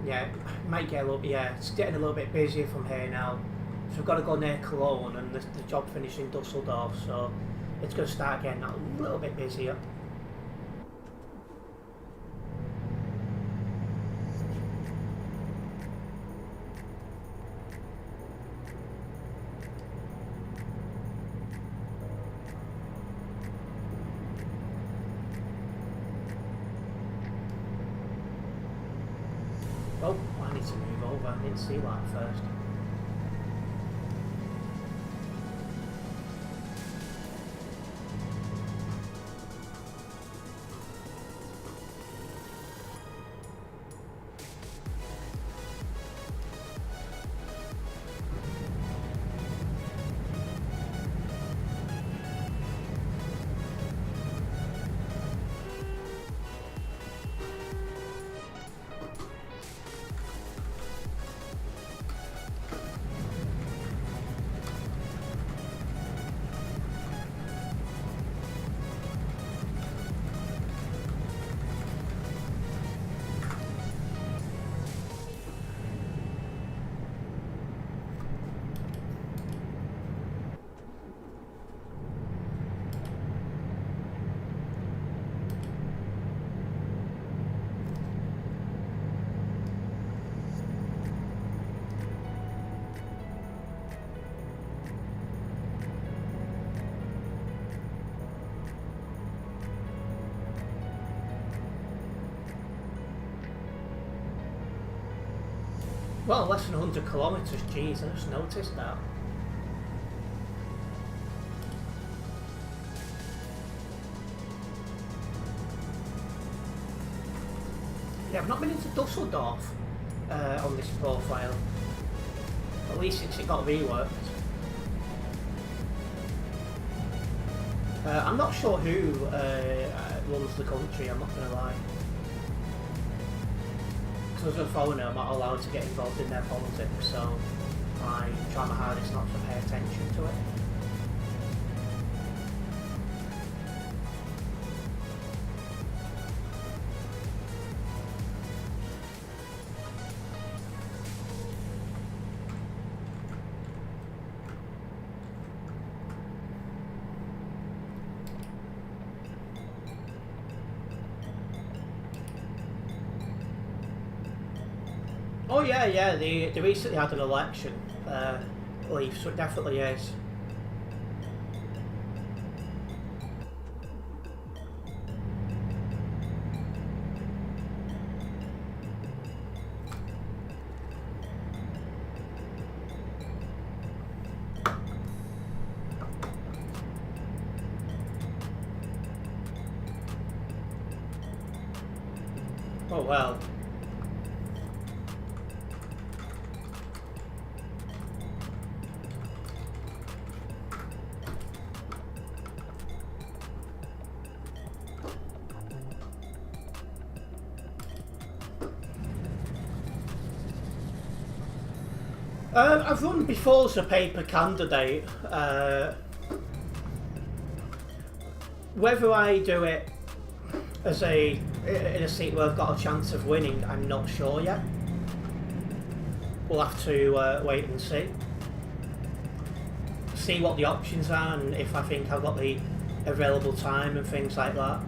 Yeah, might get a little. Yeah, it's getting a little bit busier from here now. So we've got to go near Cologne, and the job finished in Dusseldorf, so it's going to start getting a little bit busier. Oh, I need to move over. I didn't see that first. Well, less than 100 kilometres, jeez, I just noticed that. Yeah, I've not been into Dusseldorf on this profile. At least since it got reworked. I'm not sure who runs the country, I'm not going to lie. Because as a foreigner, I'm not allowed to get involved in their politics, so I try my hardest not to pay attention to it. yeah, yeah. They recently had an election, Leaf, so it definitely is. Oh well. I've run before as a paper candidate. Whether I do it as in a seat where I've got a chance of winning, I'm not sure yet. We'll have to wait and see. See what the options are and if I think I've got the available time and things like that.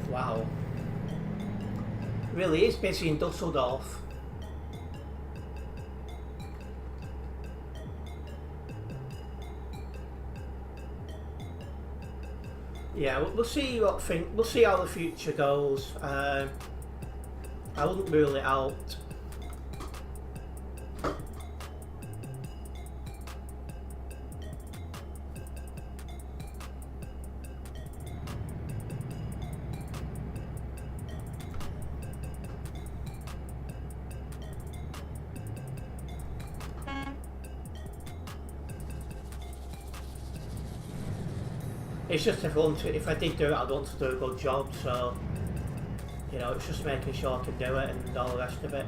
Wow. Really is busy in Dusseldorf. Yeah, we'll see we'll see how the future goes. I wouldn't rule it out. It's just if I did do it, I'd want to do a good job, so, you know, it's just making sure I can do it and all the rest of it.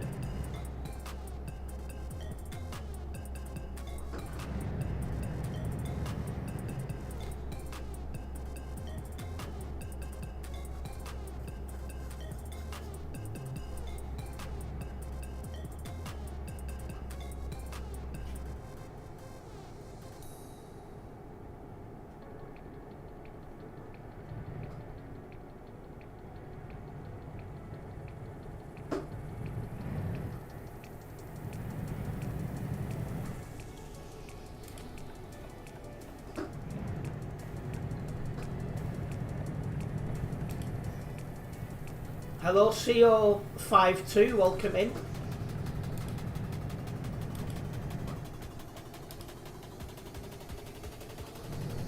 Hello, CO52, welcome in.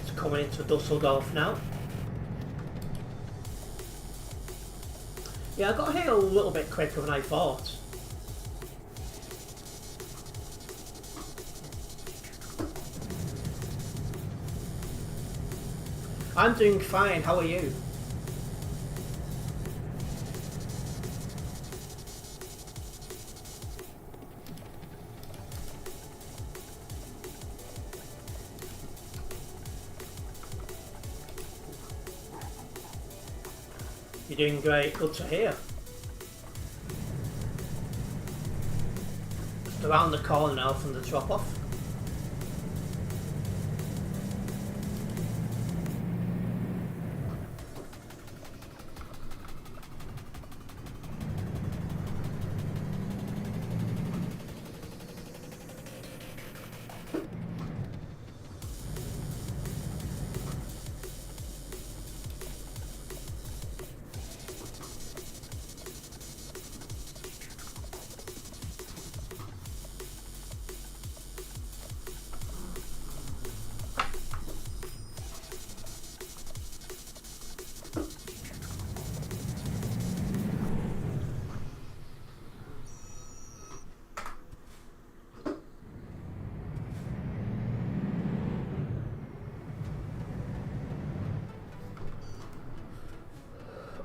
It's coming into Dusseldorf now. Yeah, I got here a little bit quicker than I thought. I'm doing fine, how are you? You're doing great, good to hear. Just around the corner now from the drop-off.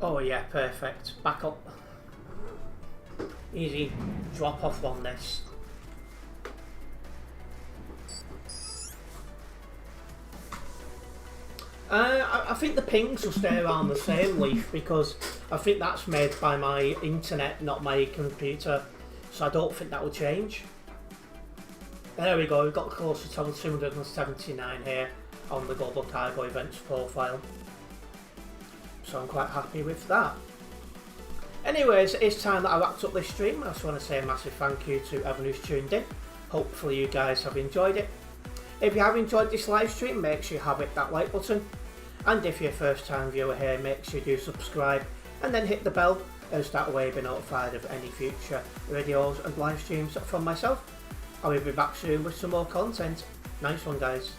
Oh yeah, perfect. Back up. Easy drop off on this. I think the pings will stay around the same, Leaf, because I think that's made by my internet, not my computer. so I don't think that will change. And there we go, we've got closer to 279 here on the Global Cargo Events profile. So I'm quite happy with that. Anyways, it's time that I wrapped up this stream. I just want to say a massive thank you to everyone who's tuned in. Hopefully you guys have enjoyed it. If you have enjoyed this live stream, make sure you have hit that like button. And if you're a first time viewer here, make sure you do subscribe and then hit the bell, as that way you'll be notified of any future videos and live streams from myself. I will be back soon with some more content. Nice one, guys.